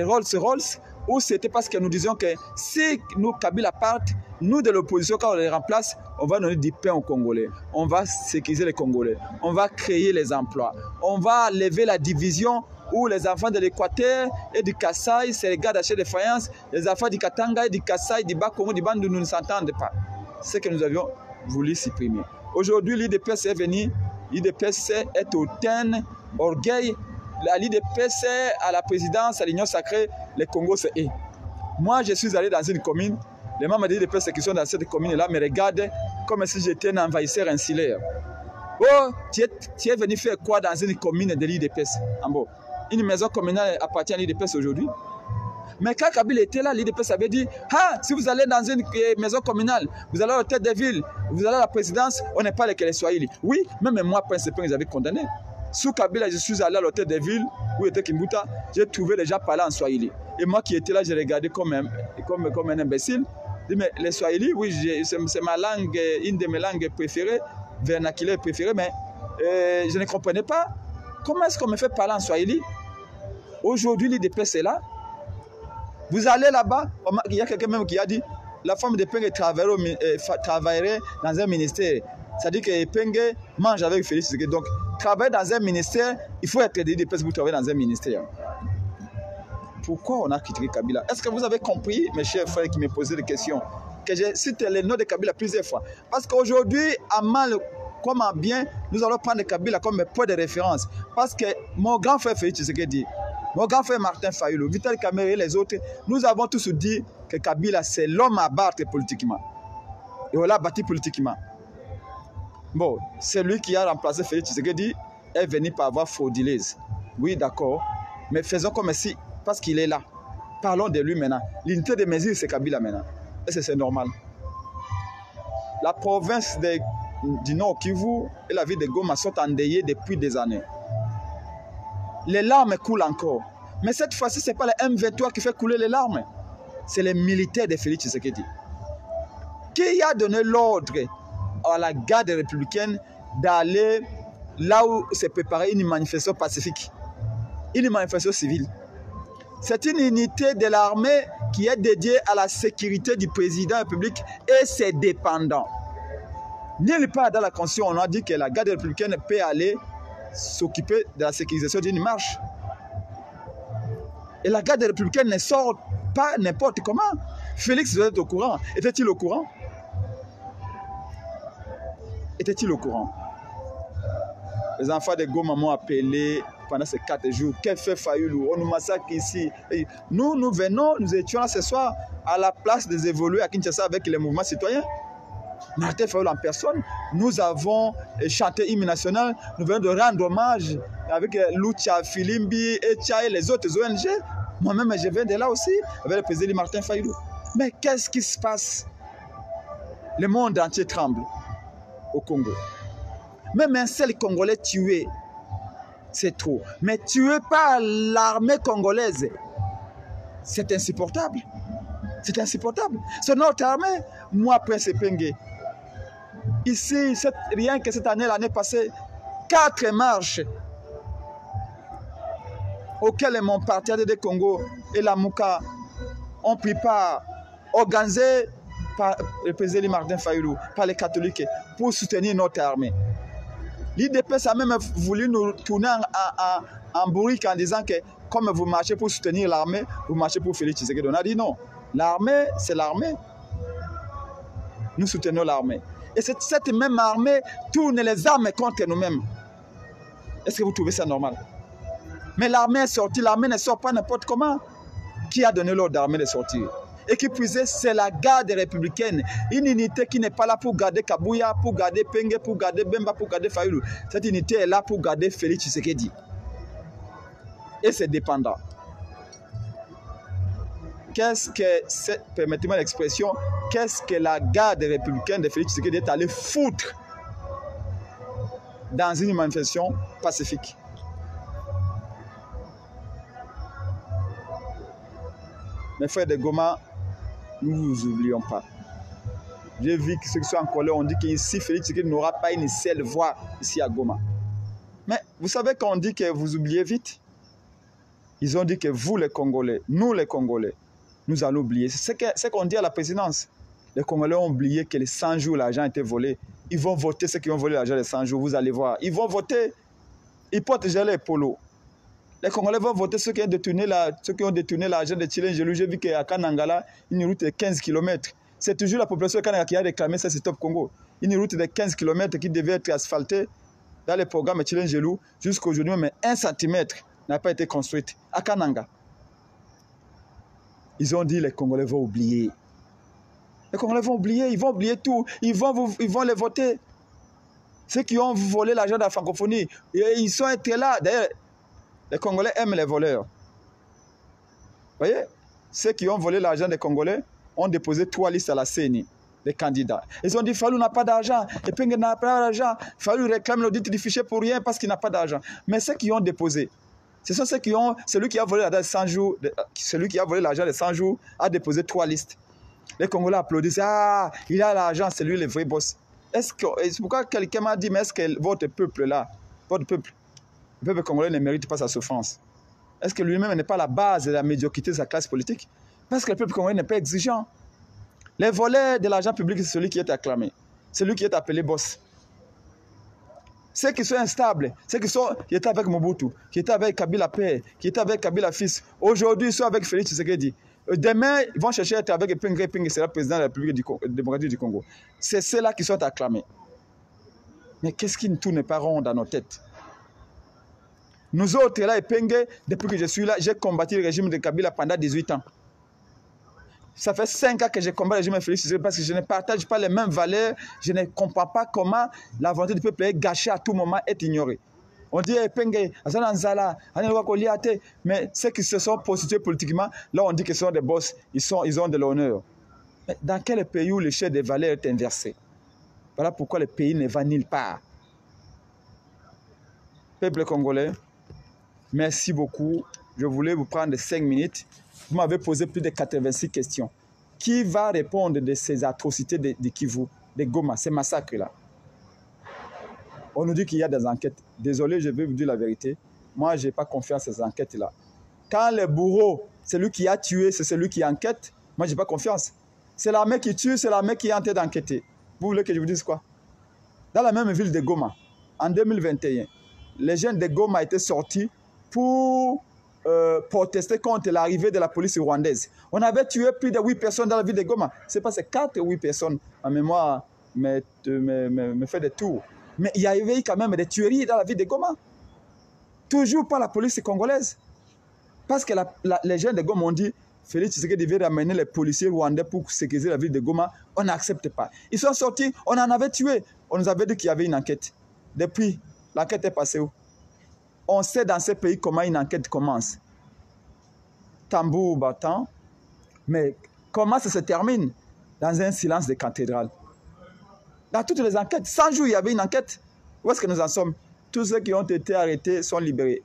Rolls-Royce? Ou c'était parce que nous disions que si nous, Kabila parte, nous de l'opposition, quand on les remplace, on va donner du pain aux Congolais. On va sécuriser les Congolais. On va créer les emplois. On va lever la division où les enfants de l'Équateur et du Kassai, c'est les gars d'acheter des faïences. Les enfants du Katanga et du Kassai, du Bas-Congo, du Bandou, nous ne s'entendent pas. C'est ce que nous avions voulu supprimer. Aujourd'hui, l'IDPS est venu. L'IDPS est hautaine, orgueil. L'IDPS à la présidence, à l'Union sacrée, les Congos, c'est eux. Moi, je suis allé dans une commune. Les membres de l'IDPS qui sont dans cette commune-là me regardent comme si j'étais un envahisseur insulaire. Oh, tu es venu faire quoi dans une commune de l'IDPS? Une maison communale appartient à l'IDPS aujourd'hui. Mais quand Kabila était là, l'IDPS avait dit, ah, si vous allez dans une maison communale, vous allez à l'hôtel de ville, vous allez à la présidence, on n'est pas les Swahili. Oui, même moi, Prince Peng, j'avais condamné. Sous Kabila, je suis allé à l'hôtel de ville, où était Kimbuta, j'ai trouvé les gens parler en Swahili. Et moi qui étais là, j'ai regardé comme un imbécile. Je dis, mais les Swahili, oui, c'est ma langue, une de mes langues préférées, vernaculaire préférée, mais je ne comprenais pas. Comment est-ce qu'on me fait parler en Swahili? Aujourd'hui, l'IDPS est là. Vous allez là-bas, il y a quelqu'un même qui a dit, la femme de Peng travaillerait dans un ministère. C'est-à-dire que Peng mange avec Félix Tshisekedi. Donc, travailler dans un ministère, il faut être de l'IDPS pour travailler dans un ministère. Pourquoi on a critiqué Kabila? Est-ce que vous avez compris, mes chers frères qui me posaient des questions, que j'ai cité le nom de Kabila plusieurs fois? Parce qu'aujourd'hui, à mal comme à bien, nous allons prendre Kabila comme point de référence. Parce que mon grand frère Félix Tshisekedi, mon grand frère Martin Fayulu, Vital Kamerhe et les autres, nous avons tous dit que Kabila, c'est l'homme à battre politiquement. Et on l'a battu politiquement. Bon, c'est lui qui a remplacé Félix Tshisekedi, est venu par voie frauduleuse. Oui, d'accord. Mais faisons comme si, parce qu'il est là. Parlons de lui maintenant. L'unité de mesure, c'est Kabila maintenant. Est-ce que c'est normal? La province du Nord Kivu et la ville de Goma sont endeuillées depuis des années. Les larmes coulent encore. Mais cette fois-ci, ce n'est pas le M23 qui fait couler les larmes. C'est les militaires de Félix Tshisekedi. Qui a donné l'ordre à la garde républicaine d'aller là où s'est préparée une manifestation pacifique, une manifestation civile? C'est une unité de l'armée qui est dédiée à la sécurité du président de la République et ses dépendants. Nulle part dans la Constitution, on a dit que la garde républicaine peut aller s'occuper de la sécurisation d'une marche. Et la garde républicaine ne sort pas n'importe comment. Félix doit être au courant. Était-il au courant? Était-il au courant? Les enfants de Goma m'ont appelé pendant ces 4 jours. Qu'est-ce que fait Fayulu? On nous massacre ici. Et nous venons, nous étions là ce soir à la place des évolués à Kinshasa avec les mouvements citoyens. Martin Fayulu en personne. Nous avons chanté hymne national. Nous venons de rendre hommage avec Lucha, Filimbi, Echa et les autres ONG. Moi-même, je viens de là aussi avec le président Martin Fayulu. Mais qu'est-ce qui se passe? Le monde entier tremble au Congo. Même un seul Congolais tué, c'est trop. Mais tué par l'armée congolaise, c'est insupportable. C'est insupportable. C'est notre armée. Moi, Prince Peng, ici, rien que cette année, l'année passée, 4 marches auxquelles mon parti de Congo et la Mouka ont pris part, organisées par le président Martin Fayulu, par les catholiques, pour soutenir notre armée. L'IDPS a même voulu nous tourner en bourrique en disant que comme vous marchez pour soutenir l'armée, vous marchez pour Félix Tshisekedi. On a dit non. L'armée, c'est l'armée. Nous soutenons l'armée. Et cette même armée tourne les armes contre nous-mêmes. Est-ce que vous trouvez ça normal? Mais l'armée est sortie. L'armée ne sort pas n'importe comment. Qui a donné l'ordre d'armée de sortir? Et qui plus est, c'est la garde républicaine. Une unité qui n'est pas là pour garder Kabouya, pour garder Penge, pour garder Bemba, pour garder Fayulu. Cette unité est là pour garder Félix Tshisekedi. Et ses dépendants. Qu'est-ce que, permettez-moi l'expression, qu'est-ce que la garde républicaine de Félix Tshisekedi est allée foutre dans une manifestation pacifique? Mes frères de Goma, nous ne vous oublions pas. J'ai vu que ceux qui sont en colère ont dit qu'ici, Félix Tshisekedi n'aura pas une seule voix ici à Goma. Mais vous savez qu'on dit que vous oubliez vite? Ils ont dit que vous les Congolais, nous les Congolais, nous allons oublier. C'est ce qu'on dit à la présidence. Les Congolais ont oublié que les 100 jours, l'argent a été volé. Ils vont voter ceux qui ont volé l'argent les 100 jours, vous allez voir. Ils vont voter. Ils portent déjà les polos. Les Congolais vont voter ceux qui ont détourné l'argent de Tchilène. J'ai vu qu'à Kanangala, une route de 15 km. C'est toujours la population de Kanangala qui a réclamé ça, c'est Stop Congo. Une route de 15 km qui devait être asphaltée dans le programme Tchilène Gelou. Jusqu'à aujourd'hui, mais 1 cm n'a pas été construite à Kananga. Ils ont dit les Congolais vont oublier. Les Congolais vont oublier, ils vont oublier tout. Ils vont les voter. Ceux qui ont volé l'argent de la francophonie, ils sont été là. D'ailleurs, les Congolais aiment les voleurs. Vous voyez? Ceux qui ont volé l'argent des Congolais ont déposé 3 listes à la CENI, des candidats. Ils ont dit Fallou n'a pas d'argent, Epenge n'a pas d'argent, Fallou réclame l'audit du fichier pour rien parce qu'il n'a pas d'argent. Mais ceux qui ont déposé, ce sont ceux qui ont, celui qui a volé l'argent de 100 jours, celui qui a volé l'argent de 100 jours a déposé 3 listes. Les Congolais applaudissent, ah, il a l'argent, c'est lui le vrai boss. C'est pourquoi quelqu'un m'a dit, mais est-ce que votre peuple là, le peuple congolais ne mérite pas sa souffrance? Est-ce que lui-même n'est pas la base de la médiocrité de sa classe politique? Parce que le peuple congolais n'est pas exigeant. Les volets de l'argent public, c'est celui qui est acclamé. C'est lui qui est appelé boss. Ceux qui sont instables, ceux qui étaient avec Mobutu, qui étaient avec Kabila Père, qui étaient avec Kabila Fils, aujourd'hui ils sont avec Félix Tshisekedi. Demain, ils vont chercher à être avec Epenge qui sera président de la République démocratique du Congo. C'est ceux-là qui sont acclamés. Mais qu'est-ce qui ne tourne pas rond dans nos têtes? Nous autres, là, Epenge, depuis que je suis là, j'ai combattu le régime de Kabila pendant 18 ans. Ça fait 5 ans que je combats le régime de Félix Tshisekedi parce que je ne partage pas les mêmes valeurs. Je ne comprends pas comment la volonté du peuple est gâchée à tout moment, est ignorée. On dit Epenge, Azananzala, Anelwakoliate, mais ceux qui se sont prostitués politiquement, là on dit que ce sont des boss, ils ont de l'honneur. Mais dans quel pays où le chef des valeurs est inversé? Voilà pourquoi le pays ne va nulle part. Peuple congolais, merci beaucoup. Je voulais vous prendre 5 minutes. Vous m'avez posé plus de 86 questions. Qui va répondre de ces atrocités de Kivu, de Goma, ces massacres-là? On nous dit qu'il y a des enquêtes. Désolé, je vais vous dire la vérité. Moi, je n'ai pas confiance à ces enquêtes-là. Quand le bourreau, celui qui a tué, c'est celui qui enquête, moi, je n'ai pas confiance. C'est l'armée qui tue, c'est l'armée qui est en train d'enquêter. Vous voulez que je vous dise quoi? Dans la même ville de Goma, en 2021, les jeunes de Goma étaient sortis pour protester contre l'arrivée de la police rwandaise. On avait tué plus de 8 personnes dans la ville de Goma. C'est pas ces 4 ou 8 personnes, en mémoire, me fait des tours. Mais il y avait quand même des tueries dans la ville de Goma. Toujours par la police congolaise. Parce que les jeunes de Goma ont dit Félix Tshisekedi devait ramener les policiers rwandais pour sécuriser la ville de Goma. On n'accepte pas. Ils sont sortis, on en avait tué. On nous avait dit qu'il y avait une enquête. Depuis, l'enquête est passée où? On sait dans ces pays comment une enquête commence. Tambour battant. Mais comment ça se termine? Dans un silence de cathédrale. Dans toutes les enquêtes, 100 jours, il y avait une enquête. Où est-ce que nous en sommes? Tous ceux qui ont été arrêtés sont libérés.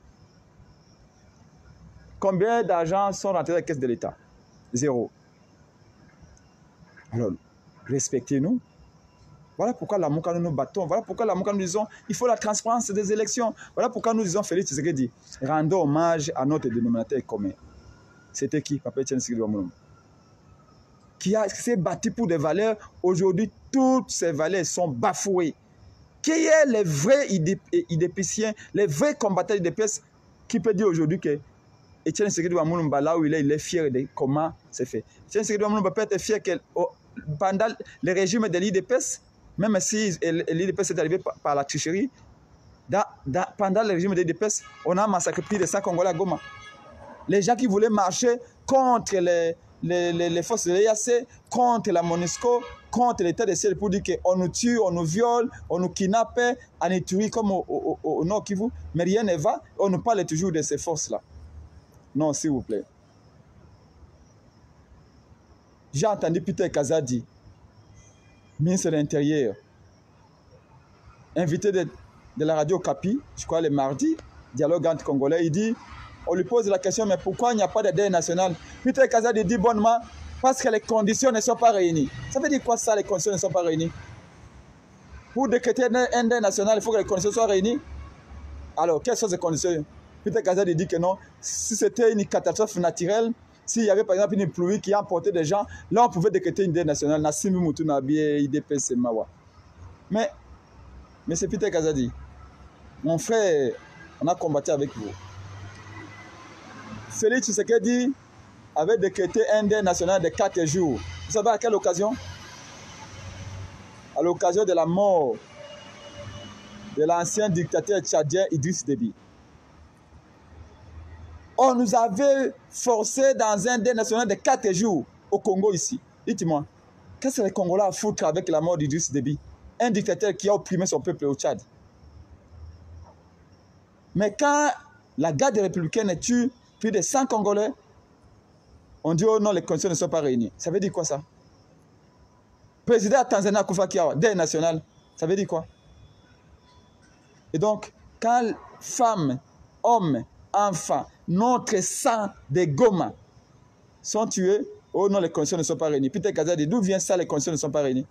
Combien d'argent sont rentrés dans la caisse de l'État? 0. Alors, respectez-nous. Voilà pourquoi la Mouka nous nous battons. Voilà pourquoi la Mouka nous disons il faut la transparence des élections. Voilà pourquoi nous disons Félix Tshisekedi, rendons hommage à notre dénominateur commun. C'était qui? Papa Etienne Tshisekedi Wamulumba. Qui s'est battu pour des valeurs. Aujourd'hui, toutes ces valeurs sont bafouées. Qui est les vrais idépiciens, les vrais combattants d'IDPS qui peut dire aujourd'hui que Etienne Tshisekedi Wamulumba, là où il est fier de comment c'est fait. Etienne Tshisekedi Wamulumba peut être fier que pendant le régime de l'IDPS, même si l'IDPS est arrivé par la tricherie, pendant le régime de l'IDPS, on a massacré plus de 100 Congolais à Goma. Les gens qui voulaient marcher contre les forces de l'EAC, contre la MONUSCO, contre l'état de ciel pour dire qu'on nous tue, on nous viole, on nous kidnappe, on nous tue comme au Nord Kivu, mais rien ne va, on nous parle toujours de ces forces-là. Non, s'il vous plaît. J'ai entendu Peter Kazadi, ministre de l'Intérieur, invité de la radio Kapi, je crois le mardi, dialogue entre Congolais, il dit, on lui pose la question, mais pourquoi il n'y a pas de deuil national? Peter Kazadi dit bonnement, parce que les conditions ne sont pas réunies. Ça veut dire quoi ça, les conditions ne sont pas réunies? Pour décréter un deuil national, il faut que les conditions soient réunies. Alors, quelles sont ces conditions? Peter Kazadi dit que non, si c'était une catastrophe naturelle, S'il y avait par exemple une pluie qui emportait des gens, là on pouvait décréter une dette nationale. Nassimi Moutounabie, IDPS Mawa. Mais c'est Peter Kazadi. Mon frère, on a combattu avec vous. Félix Tshisekedi avait décrété un dette national de 4 jours. Vous savez à quelle occasion? À l'occasion de la mort de l'ancien dictateur tchadien Idriss Déby. On nous avait forcé dans un deuil national de 4 jours au Congo ici. Dites-moi, qu'est-ce que les Congolais à foutre avec la mort d'Idriss Déby? Un dictateur qui a opprimé son peuple au Tchad. Mais quand la garde républicaine tue plus de 100 Congolais, on dit oh non, les conditions ne sont pas réunies. Ça veut dire quoi ça? Président Tanzania Kufa Kiawa, deuil national, ça veut dire quoi? Et donc, quand femmes, hommes, enfants, notre sang des Goma sont tués, oh non, les conditions ne sont pas réunies. Peter Kazadi, d'où vient ça, les conditions ne sont pas réunies?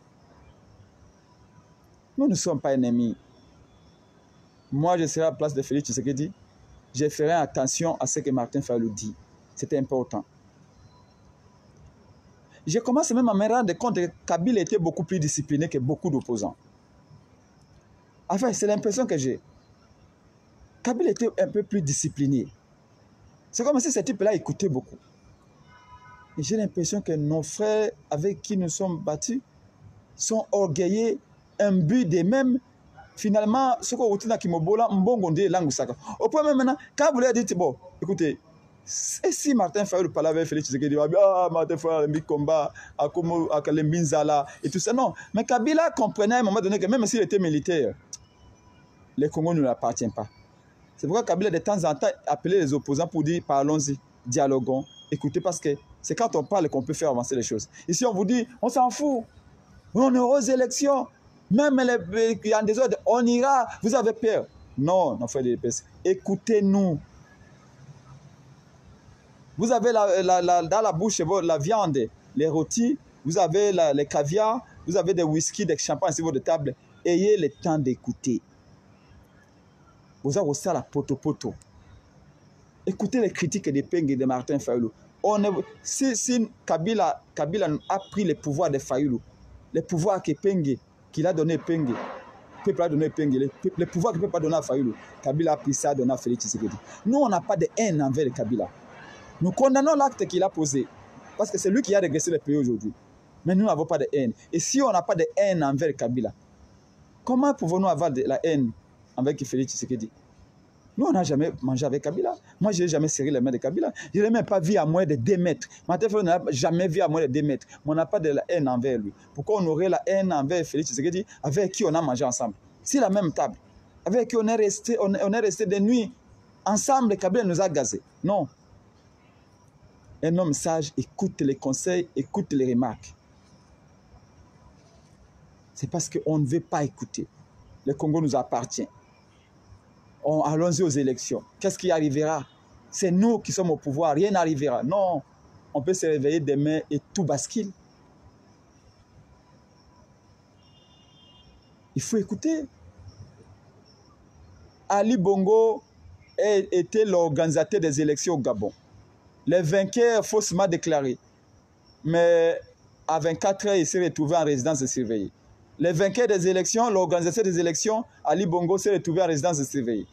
Nous ne sommes pas ennemis. Moi, je serai à la place de Félix Tshisekedi. Je ferai attention à ce que Martin Fayulu dit. C'était important. Je commence même à me rendre compte que Kabila était beaucoup plus discipliné que beaucoup d'opposants. Enfin, c'est l'impression que j'ai. Kabila était un peu plus discipliné. C'est comme si ce type-là écoutait beaucoup. Et j'ai l'impression que nos frères avec qui nous sommes battus sont orgueillés, imbus des mêmes. Finalement, ce qu'on retient dans Kimobola, Mbongonde, Langusaka. Au point même maintenant, quand vous leur dites, bon, écoutez, et si Martin Fayulu parlait avec Félix Tshisekedi, ah, Martin Fayulu, combat, à Kalembinzala, et tout ça, non. Mais Kabila comprenait à un moment donné que même s'il était militaire, les Congos ne lui appartiennent pas. C'est pourquoi Kabila de temps en temps appelait les opposants pour dire parlons-y, dialoguons, écoutez, parce que c'est quand on parle qu'on peut faire avancer les choses. Ici, on vous dit, on s'en fout, on est aux élections, même il y a des ordres, on ira, vous avez peur. Non, non, frère de l'EPS, écoutez-nous. Vous avez dans la bouche la viande, les rôtis, vous avez les caviars, vous avez des whisky, des champagnes sur votre table. Ayez le temps d'écouter. Vous avez aussi la poto-poto. Écoutez les critiques des Peng et de Martin Fayulu. Si Kabila a pris le pouvoir de Fayulu, le pouvoir que Peng, qu'il a donné Peng, le peuple a donné Peng, le pouvoir qu'il ne peut pas donner à Fayulu, Kabila a pris ça, a donné à Félix Tshisekedi. Nous, on n'a pas de haine envers Kabila. Nous condamnons l'acte qu'il a posé, parce que c'est lui qui a régressé le pays aujourd'hui. Mais nous n'avons pas de haine. Et si on n'a pas de haine envers Kabila, comment pouvons-nous avoir de la haine avec Félix Tshisekedi? Nous, on n'a jamais mangé avec Kabila. Moi, je n'ai jamais serré les mains de Kabila. Je ne l'ai même pas vu à moins de 2 mètres. Martin Fayulu n'a jamais vu à moins de 2 mètres. Mais on n'a pas de la haine envers lui. Pourquoi on aurait la haine envers Félix Tshisekedi avec qui on a mangé ensemble? C'est la même table. Avec qui on est resté des nuits ensemble, Kabila nous a gazés. Non. Un homme sage écoute les conseils, écoute les remarques. C'est parce qu'on ne veut pas écouter. Le Congo nous appartient. Allons-y aux élections. Qu'est-ce qui arrivera? C'est nous qui sommes au pouvoir, rien n'arrivera. Non, on peut se réveiller demain et tout bascule. Il faut écouter. Ali Bongo était l'organisateur des élections au Gabon. Les vainqueurs faussement déclarés. Mais à 24 heures, il s'est retrouvé en résidence surveillée. Les vainqueurs des élections, l'organisateur des élections, Ali Bongo, s'est retrouvé en résidence surveillée.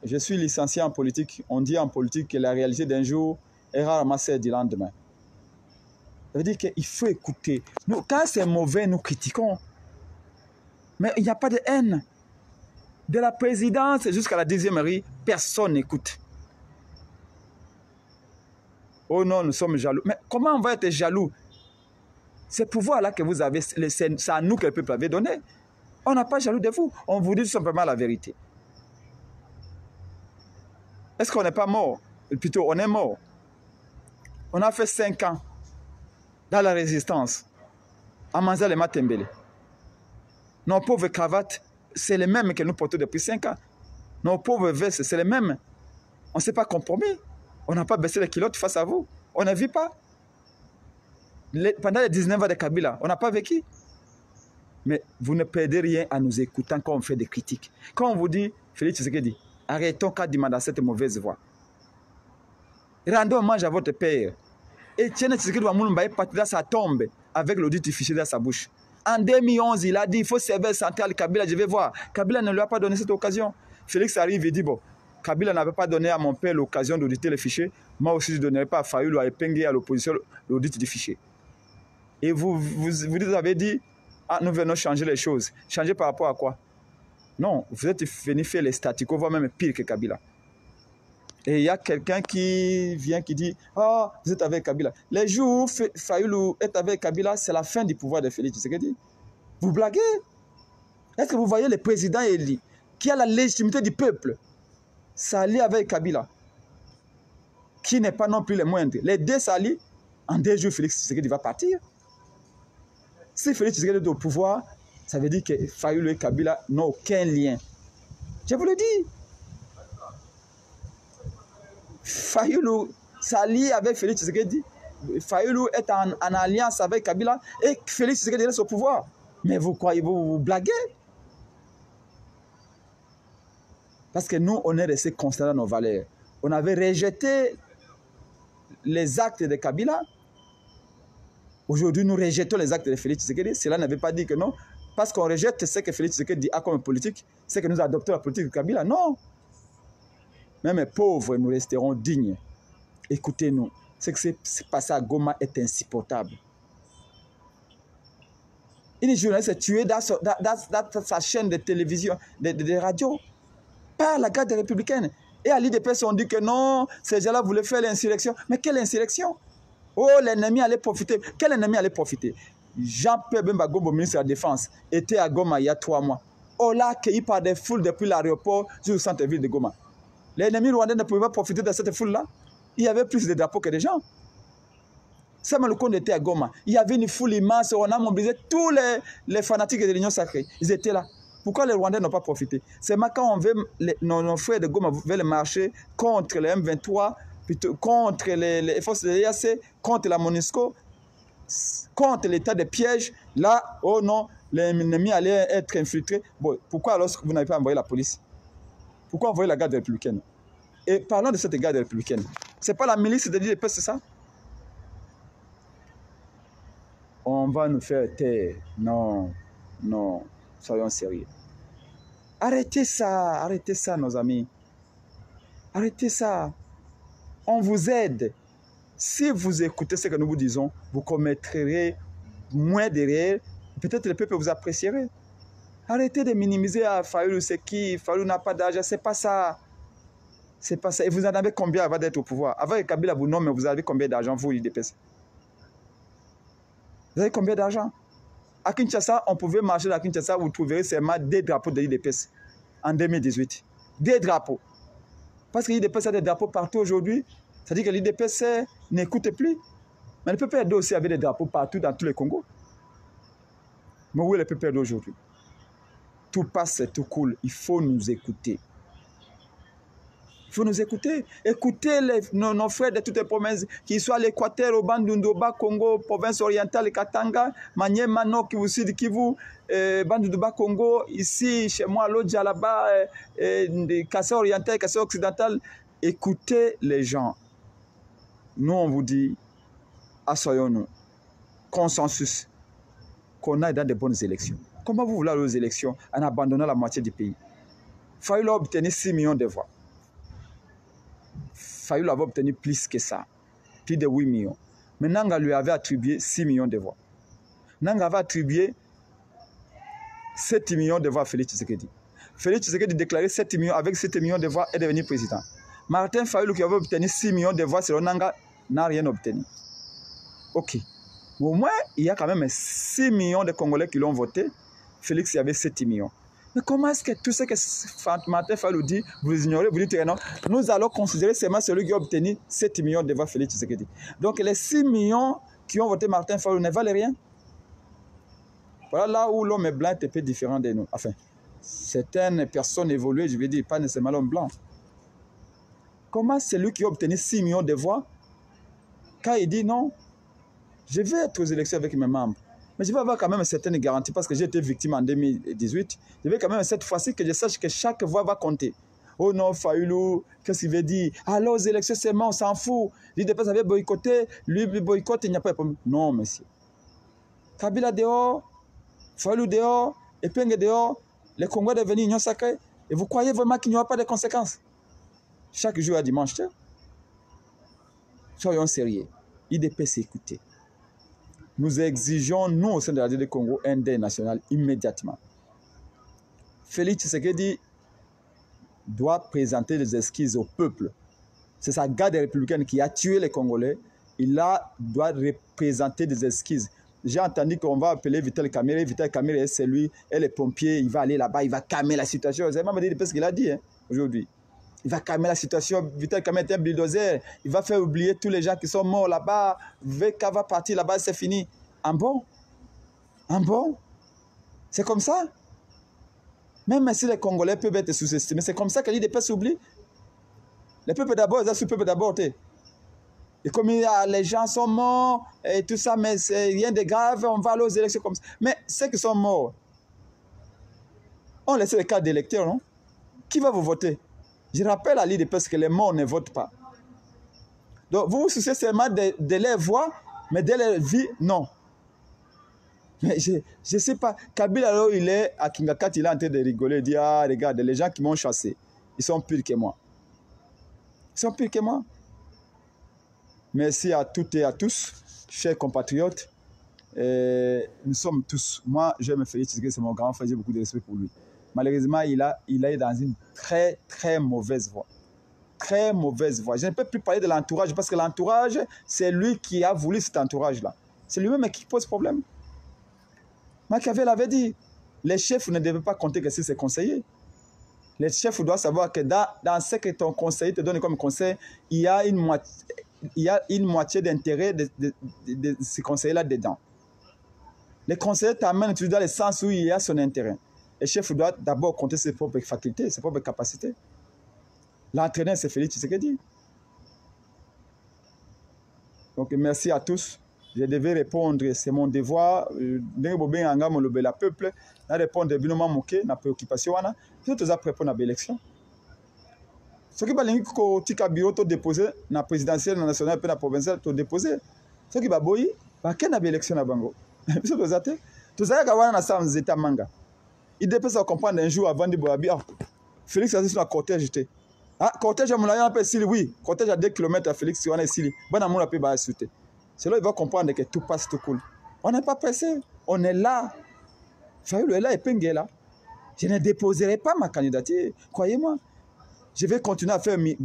Je suis licencié en politique. On dit en politique que la réalité d'un jour est rarement celle du lendemain. Ça veut dire qu'il faut écouter. Nous, quand c'est mauvais, nous critiquons. Mais il n'y a pas de haine. De la présidence jusqu'à la 10e rue, personne n'écoute. Oh non, nous sommes jaloux. Mais comment on va être jaloux? Ce pouvoir-là que vous avez, c'est à nous que le peuple avait donné. On n'a pas jaloux de vous. On vous dit tout simplement la vérité. Est-ce qu'on n'est pas mort? Plutôt, on est mort. On a fait 5 ans dans la résistance à Manzal et Matembele. Nos pauvres cravates, c'est les mêmes que nous portons depuis 5 ans. Nos pauvres vestes, c'est les mêmes. On ne s'est pas compromis. On n'a pas baissé les culottes face à vous. On ne vit pas. Pendant les 19 ans de Kabila, on n'a pas vécu. Mais vous ne perdez rien en nous écoutant quand on fait des critiques. Quand on vous dit, Félix Tshisekedi, arrêtons qu'à demander cette mauvaise voix. Rendez hommage à votre père. Et Tiene Tshisekedi Wamulumba est parti dans sa tombe avec l'audit du fichier dans sa bouche. En 2011, il a dit, il faut servir central Kabila, je vais voir. Kabila ne lui a pas donné cette occasion. Félix arrive et dit, bon, Kabila n'avait pas donné à mon père l'occasion d'auditer le fichier. Moi aussi, je ne donnerai pas à Fayulu, à Epenge, à l'opposition, l'audit du fichier. Et vous avez dit, ah, nous venons changer les choses. Changer par rapport à quoi? Non, vous êtes venu faire les statu quo, voire même pire que Kabila. Et il y a quelqu'un qui vient qui dit, ah, vous êtes avec Kabila. Les jours où Fayulu est avec Kabila, c'est la fin du pouvoir de Félix Tshisekedi. Vous blaguez? Est-ce que vous voyez le président élu, qui a la légitimité du peuple, s'allie avec Kabila, qui n'est pas non plus le moindre. Les deux s'allient, en 2 jours, Félix Tshisekedi va partir. Si Félix Tshisekedi est au pouvoir, ça veut dire que Fayulu et Kabila n'ont aucun lien. Je vous le dis. Fayulu s'allie avec Félix Tshisekedi. Fayulu est en alliance avec Kabila et Félix Tshisekedi reste au pouvoir. Mais vous croyez, vous blaguez? Parce que nous, on est resté constant dans nos valeurs. On avait rejeté les actes de Kabila. Aujourd'hui, nous rejetons les actes de Félix Tshisekedi. Cela ne veut pas dire que non. Parce qu'on rejette ce que Félix Tshisekedi a comme politique, c'est que nous adoptons la politique de Kabila. Non. Même pauvres, nous resterons dignes. Écoutez-nous. Ce qui s'est passé à Goma est insupportable. Une journaliste est tuée dans sa chaîne de télévision, de radio, par la garde républicaine. Et à l'IDPS, on dit que non, ces gens-là voulaient faire l'insurrection. Mais quelle insurrection? Oh, l'ennemi allait profiter. Quel ennemi allait profiter? Jean-Pierre Bemba Gombo, ministre de la Défense, était à Goma il y a 3 mois. On l'a accueilli par des foules depuis l'aéroport jusqu'au centre-ville de Goma. L'ennemi rwandais ne pouvait pas profiter de cette foule-là. Il y avait plus de drapeaux que de gens. Samuel Konde était à Goma. Il y avait une foule immense. On a mobilisé tous les fanatiques de l'Union sacrée. Ils étaient là. Pourquoi les Rwandais n'ont pas profité? C'est quand on veut, nos frères de Goma veulent marcher contre les M23, plutôt, contre les forces de l'EAC, contre la MONUSCO, contre l'état de piège. Là, oh non, l'ennemi allait être infiltré. Bon, pourquoi alors vous n'avez pas envoyé la police? Pourquoi envoyer la garde républicaine? Et parlons de cette garde républicaine. Ce n'est pas la milice de l'IDPS, c'est ça? On va nous faire taire. Non, non, soyons sérieux. Arrêtez ça, nos amis. Arrêtez ça. On vous aide. Si vous écoutez ce que nous vous disons, vous commettrez moins d'erreurs. Peut-être le peuple vous apprécierait. Arrêtez de minimiser à Fayulu, c'est qui? Fayulu n'a pas d'argent, c'est pas ça. C'est pas ça. Et vous en avez combien avant d'être au pouvoir? Avant que Kabila vous nomme, vous avez combien d'argent, vous, l'IDPS? Vous avez combien d'argent? À Kinshasa, on pouvait marcher à Kinshasa, vous trouverez seulement 2 drapeaux de l'IDPS en 2018. 2 drapeaux. Parce que l'IDPS a des drapeaux partout aujourd'hui. Ça dit que l'IDPS n'écoute plus. Mais le PPRD aussi avait des drapeaux partout dans tous les Congos. Mais où est le PPRD aujourd'hui? Tout passe, tout cool. Il faut nous écouter. Il faut nous écouter. Écoutez nos frères de toutes les provinces, qu'ils soient à l'Équateur, au Bandundu, au Bas-Congo, province orientale, Katanga, Maniema, Nord, Kivu Sud, Kivu, Bandundu, Bas-Congo, ici, chez moi, l'Odja, là-bas, Kassai oriental, Kassai occidental. Écoutez les gens. Nous, on vous dit, assoyons-nous. Consensus. Qu'on aille dans de bonnes élections. Comment vous voulez aller aux élections en abandonnant la moitié du pays? Fayulu a obtenu 6 millions de voix. Fayulu avait obtenu plus que ça. Plus de 8 millions. Mais Nanga lui avait attribué 6 millions de voix. Nanga avait attribué 7 millions de voix à Félix Tshisekedi. Félix Tshisekedi déclarait 7 millions, avec 7 millions de voix est devenu président. Martin Fayulu qui avait obtenu 6 millions de voix selon Nanga n'a rien obtenu. Ok. Au moins, il y a quand même 6 millions de Congolais qui l'ont voté. Félix, il y avait 7 millions. Mais comment est-ce que tout ce que Martin Fayulu dit, vous ignorez, vous dites que non, nous allons considérer seulement celui qui a obtenu 7 millions de voix, Félix Tshisekedi. Donc les 6 millions qui ont voté Martin Fayulu ne valent rien. Voilà là où l'homme blanc est un peu différent de nous. Enfin, certaines personnes évoluées, je veux dire, pas nécessairement l'homme blanc. Comment celui qui a obtenu 6 millions de voix, quand il dit non, je vais être aux élections avec mes membres, mais je vais avoir quand même certaines garanties parce que j'ai été victime en 2018. Je vais quand même cette fois-ci que je sache que chaque voix va compter. oh non, Fayoulou, qu'est-ce qu'il veut dire? Alors, aux élections, c'est mort, on s'en fout. L'IDPS avait boycotté, lui boycotte, il n'y a pas de problème. Non, monsieur. Kabila dehors, Fayoulou dehors, Epenge dehors, les Congolais devenus union sacrée. Et vous croyez vraiment qu'il n'y aura pas de conséquences? Chaque jour à dimanche, soyons sérieux. IDPS, écoutez. Nous exigeons, nous, au sein de la RDC Congo, un deuil national immédiatement. Félix Tshisekedi doit présenter des excuses au peuple. C'est sa garde républicaine qui a tué les Congolais. Il doit représenter des excuses. J'ai entendu qu'on va appeler Vital Kamerhe. Vital Kamerhe, c'est lui, et les pompiers, il va aller là-bas, il va calmer la situation. Vous avez même dit ce qu'il a dit aujourd'hui. Il va calmer la situation. Vital Kamerhe est un bulldozer. Il va faire oublier tous les gens qui sont morts là-bas. VK va partir là-bas, c'est fini. En bon? En bon? C'est comme ça? Même si les Congolais peuvent être sous-estimés, c'est comme ça que l'IDPS s'oublie. Les peuples d'abord, ils ont su peuple d'abord. Et comme les gens sont morts et tout ça, mais c'est rien de grave, on va aller aux élections comme ça. Mais ceux qui sont morts, on laisse les cas d'électeurs, non? Qui va vous voter? Je rappelle à l'IDPS que les morts ne votent pas. Donc vous vous souciez seulement de leur voix, mais de leur vie, non. Mais je ne sais pas. Kabila, là où il est, à Kingakat, il est en train de rigoler, il dit, ah, regarde, les gens qui m'ont chassé, ils sont pires que moi. Ils sont pires que moi. Merci à toutes et à tous, chers compatriotes. Nous sommes tous, moi, j'aime Félix Tshisekedi, c'est mon grand frère, j'ai beaucoup de respect pour lui. Malheureusement, il est dans une très, très mauvaise voie. Très mauvaise voie. Je ne peux plus parler de l'entourage, parce que l'entourage, c'est lui qui a voulu cet entourage-là. C'est lui-même qui pose problème. Machiavel avait dit, les chefs ne devaient pas compter que sur ses conseillers. Les chefs doivent savoir que dans ce que ton conseiller te donne comme conseil, il y a une moitié d'intérêt de ces conseillers-là dedans. Les conseillers t'amènent toujours dans le sens où il y a son intérêt. Les chefs doivent d'abord compter ses propres facultés, ses propres capacités. L'entraîneur, c'est Félix Tshisekedi. Donc, merci à tous. Je devais répondre, c'est mon devoir. Le peuple, je répondre à ma préoccupation. Je vais répondre à l'élection. Ce qui va être déposé dans la présidentielle, dans la nationale et dans la provinciale, tu déposé. Ce qui va être déposé, dans l'élection à Bango. Tu sais que États manga. Il dépend de comprendre un jour avant de boire. Félix a dit sur la cortège. Ah, cortège à mon avis, oui. Cortège à 2 km à Félix, on est ici. Bon, on a pu sauter. C'est là qu'il va comprendre que tout passe, tout cool. On n'est pas pressé. On est là. Fayoulou est là et Penge est là. Je ne déposerai pas ma candidature. Croyez-moi. Je vais continuer à faire mes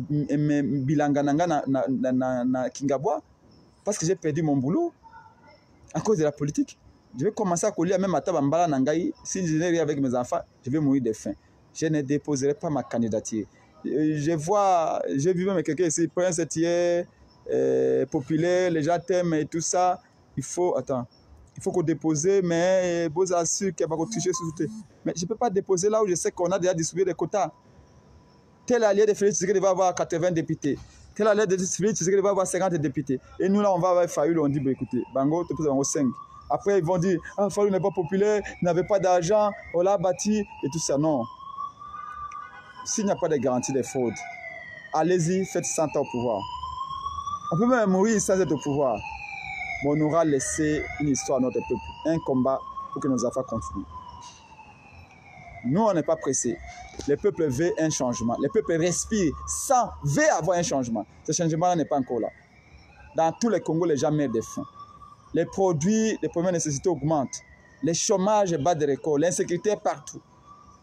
bilangananga na Kingabwa parce que j'ai perdu mon boulot à cause de la politique. Je vais commencer à coller même à Tabambala Nangaï. Si je n'ai rien avec mes enfants, je vais mourir de faim. Je ne déposerai pas ma candidature. J'ai vu même quelqu'un ici, Prince Etier, populaire, les gens t'aiment et tout ça. Il faut qu'on dépose, mais vous assurez qu'il va pas tricher sur tout. Mais je ne peux pas déposer là où je sais qu'on a déjà distribué des quotas. Tel allié de Félix Tshisekedi va avoir 80 députés. Tel allié de Félix Tshisekedi va avoir 50 députés. Et nous là, on va avoir Fayoulou, on dit, bah, écoutez, Bango, tu peux avoir 5. Après, ils vont dire, ah, Fayoulou n'est pas populaire, il n'avait pas d'argent, on l'a bâti, et tout ça. Non. S'il n'y a pas de garantie de fraude, allez-y, faites 100 ans au pouvoir. On peut même mourir sans être au pouvoir. Mais on aura laissé une histoire à notre peuple, un combat pour que nos affaires continuent. Nous, on n'est pas pressés. Le peuple veut un changement. Le peuple respire veut avoir un changement. Ce changement-là n'est pas encore là. Dans tous les Congos, les gens meurent de faim. Les produits, les premières nécessités augmentent. Le chômage bat des records. L'insécurité est partout.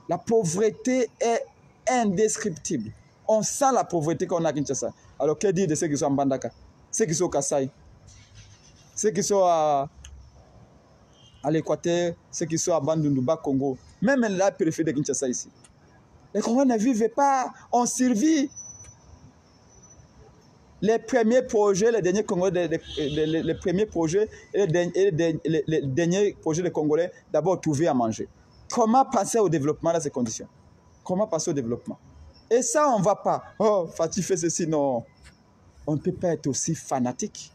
La pauvreté est indescriptible. On sent la pauvreté qu'on a à Kinshasa. Alors, que dire de ceux qui sont en Bandaka, ceux qui sont au Kasaï, ceux qui sont à l'Équateur, ceux qui sont à Bandunduba, Congo, même la périphérie de Kinshasa ici. Les Congolais ne vivent pas, on survit. Les premiers projets, les derniers Congolais, les premiers projets et les derniers projets des Congolais, d'abord trouver à manger. Comment penser au développement dans ces conditions? Comment passer au développement? Et ça, on ne va pas. Oh, Fatih fait ceci, non. On ne peut pas être aussi fanatique.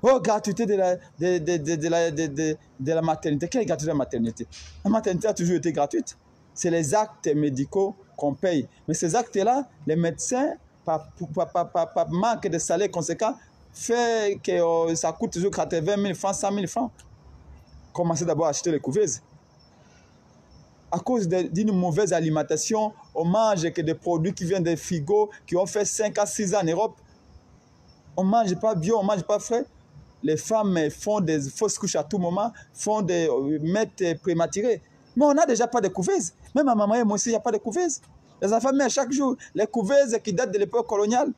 Oh, gratuité de la maternité. Quelle gratuité de la maternité? La maternité a toujours été gratuite. c'est les actes médicaux qu'on paye. Mais ces actes-là, les médecins, par manque de salaire conséquent, fait que ça coûte toujours 80 000 francs, 100 000 francs. Commencez d'abord à acheter les couveuses. À cause d'une mauvaise alimentation, on mange que des produits qui viennent des frigos, qui ont fait 5 à 6 ans en Europe. On ne mange pas bio, on ne mange pas frais. Les femmes font des fausses couches à tout moment, font des mètres prématurés. Mais on n'a déjà pas de couveuses. Même à maman et moi aussi, il n'y a pas de couveuses. Les enfants mettent chaque jour les couveuses qui datent de l'époque coloniale.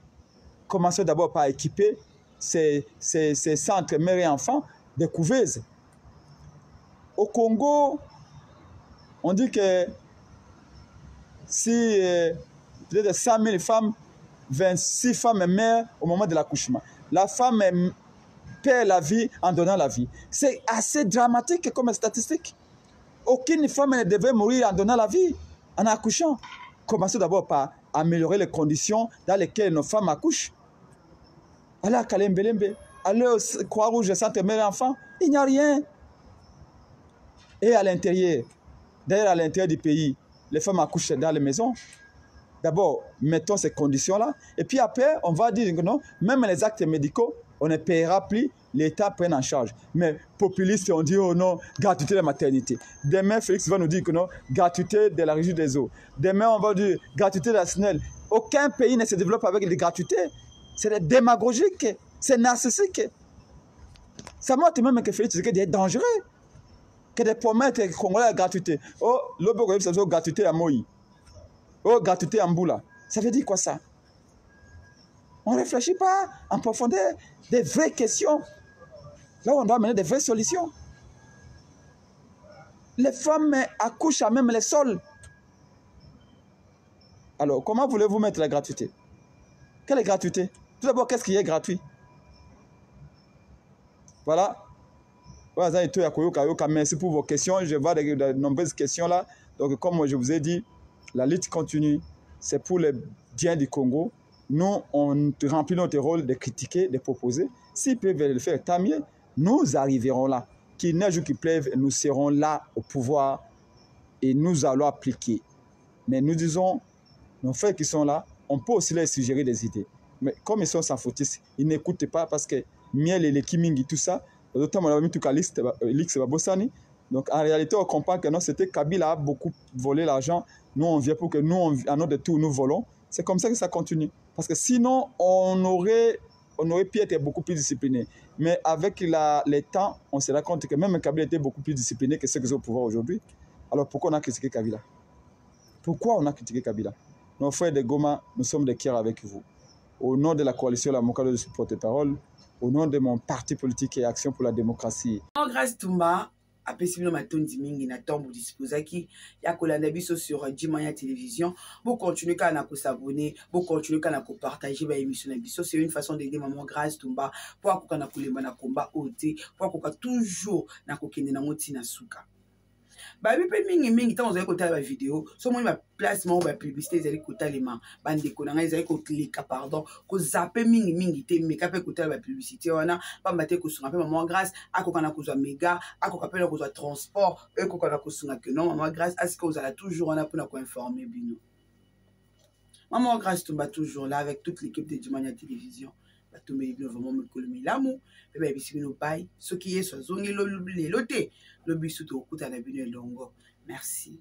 Commencez d'abord par équiper ces centres mères et enfants de couveuses. Au Congo, on dit que si peut-être 100 000 femmes, 26 femmes meurent au moment de l'accouchement. La femme perd la vie en donnant la vie. C'est assez dramatique comme statistique. Aucune femme ne devait mourir en donnant la vie, en accouchant. Commençons d'abord par améliorer les conditions dans lesquelles nos femmes accouchent. Allez à Kalembelembe, allez au Croix-Rouge, Centre Mère et Enfant, il n'y a rien. Et à l'intérieur, d'ailleurs à l'intérieur du pays, les femmes accouchent dans les maisons. D'abord, mettons ces conditions-là. Et puis après, on va dire que non, même les actes médicaux, on ne paiera plus, l'État prenne en charge. Mais populistes, on dit, oh non, gratuité de la maternité. Demain, Félix va nous dire que non, gratuité de la régie des eaux. Demain, on va dire gratuité de la SNEL. Aucun pays ne se développe avec des gratuités. C'est démagogique, c'est narcissique. Ça montre même que Félix est dangereux. Que des promesses congolais à gratuité. Oh, l'Obo, ça veut gratuité à Moïse. Oh, gratuité à Mboula. Ça veut dire quoi ça? On ne réfléchit pas en profondeur des vraies questions. Là, on doit amener des vraies solutions. Les femmes accouchent à même les sols. Alors, comment voulez-vous mettre la gratuité? Quelle est gratuité? Tout d'abord, qu'est-ce qui est gratuit? Voilà. Merci pour vos questions. Je vois de nombreuses questions là. Donc, comme je vous ai dit, la lutte continue. C'est pour le bien du Congo. Nous, on remplit notre rôle de critiquer, de proposer. S'ils peuvent le faire, tant mieux. Nous arriverons là. Qu'il neige ou qu'il pleuve, nous serons là au pouvoir et nous allons appliquer. Mais nous disons, nos frères qui sont là, on peut aussi leur suggérer des idées. Mais comme ils sont sans fautistes, ils n'écoutent pas parce que miel et les kimingi, tout ça, d'autant on a mis tout cas l'X Babosani. Donc en réalité, on comprend que non, c'était Kabila a beaucoup volé l'argent. Nous, on vient pour que nous, à notre tour, nous volons. C'est comme ça que ça continue. Parce que sinon, on aurait pu être beaucoup plus discipliné. Mais avec les temps, on se rend compte que même Kabila était beaucoup plus discipliné que ceux qui sont au pouvoir aujourd'hui. Alors pourquoi on a critiqué Kabila? Pourquoi on a critiqué Kabila? Nos frères de Goma, nous sommes de cœur avec vous. Au nom de la coalition La Mokalo de porte-parole, au nom de mon parti politique et Action pour la démocratie. Grâce Toumba, apesi bino matondi mingi na tombo disposaki ya kolanda biso sur Djimaya Télévision. Vous continuez à na s'abonner, vous continuez à na partager ba émission na biso. C'est une façon d'aider maman Grâce Toumba pour akoka na kolemba na combat oté, pour akoka toujours na kokende na moti na suka. Ba bipe mingi tant vous côté la vidéo, so moi ma place mo ba publicité ezali kotalema bande ko na ezali ko cliquer pardon, ko zapper mingi te mais kapé côté la publicité wana pas mate ko sunga pe maman Grâce akoka na kozwa méga akoka pe na kozwa transport akoka na kosunga que non maman Grâce est-ce que vous allez toujours wana pour na ko informer bino. Maman Grâce Toumba toujours là avec toute l'équipe de Djimaya Télévision. Batumeli bino vraiment me kolumi lamu pe ba bisi bino pai ce qui est so zongi lo lote lo bisu to kuta na bino longo. Merci.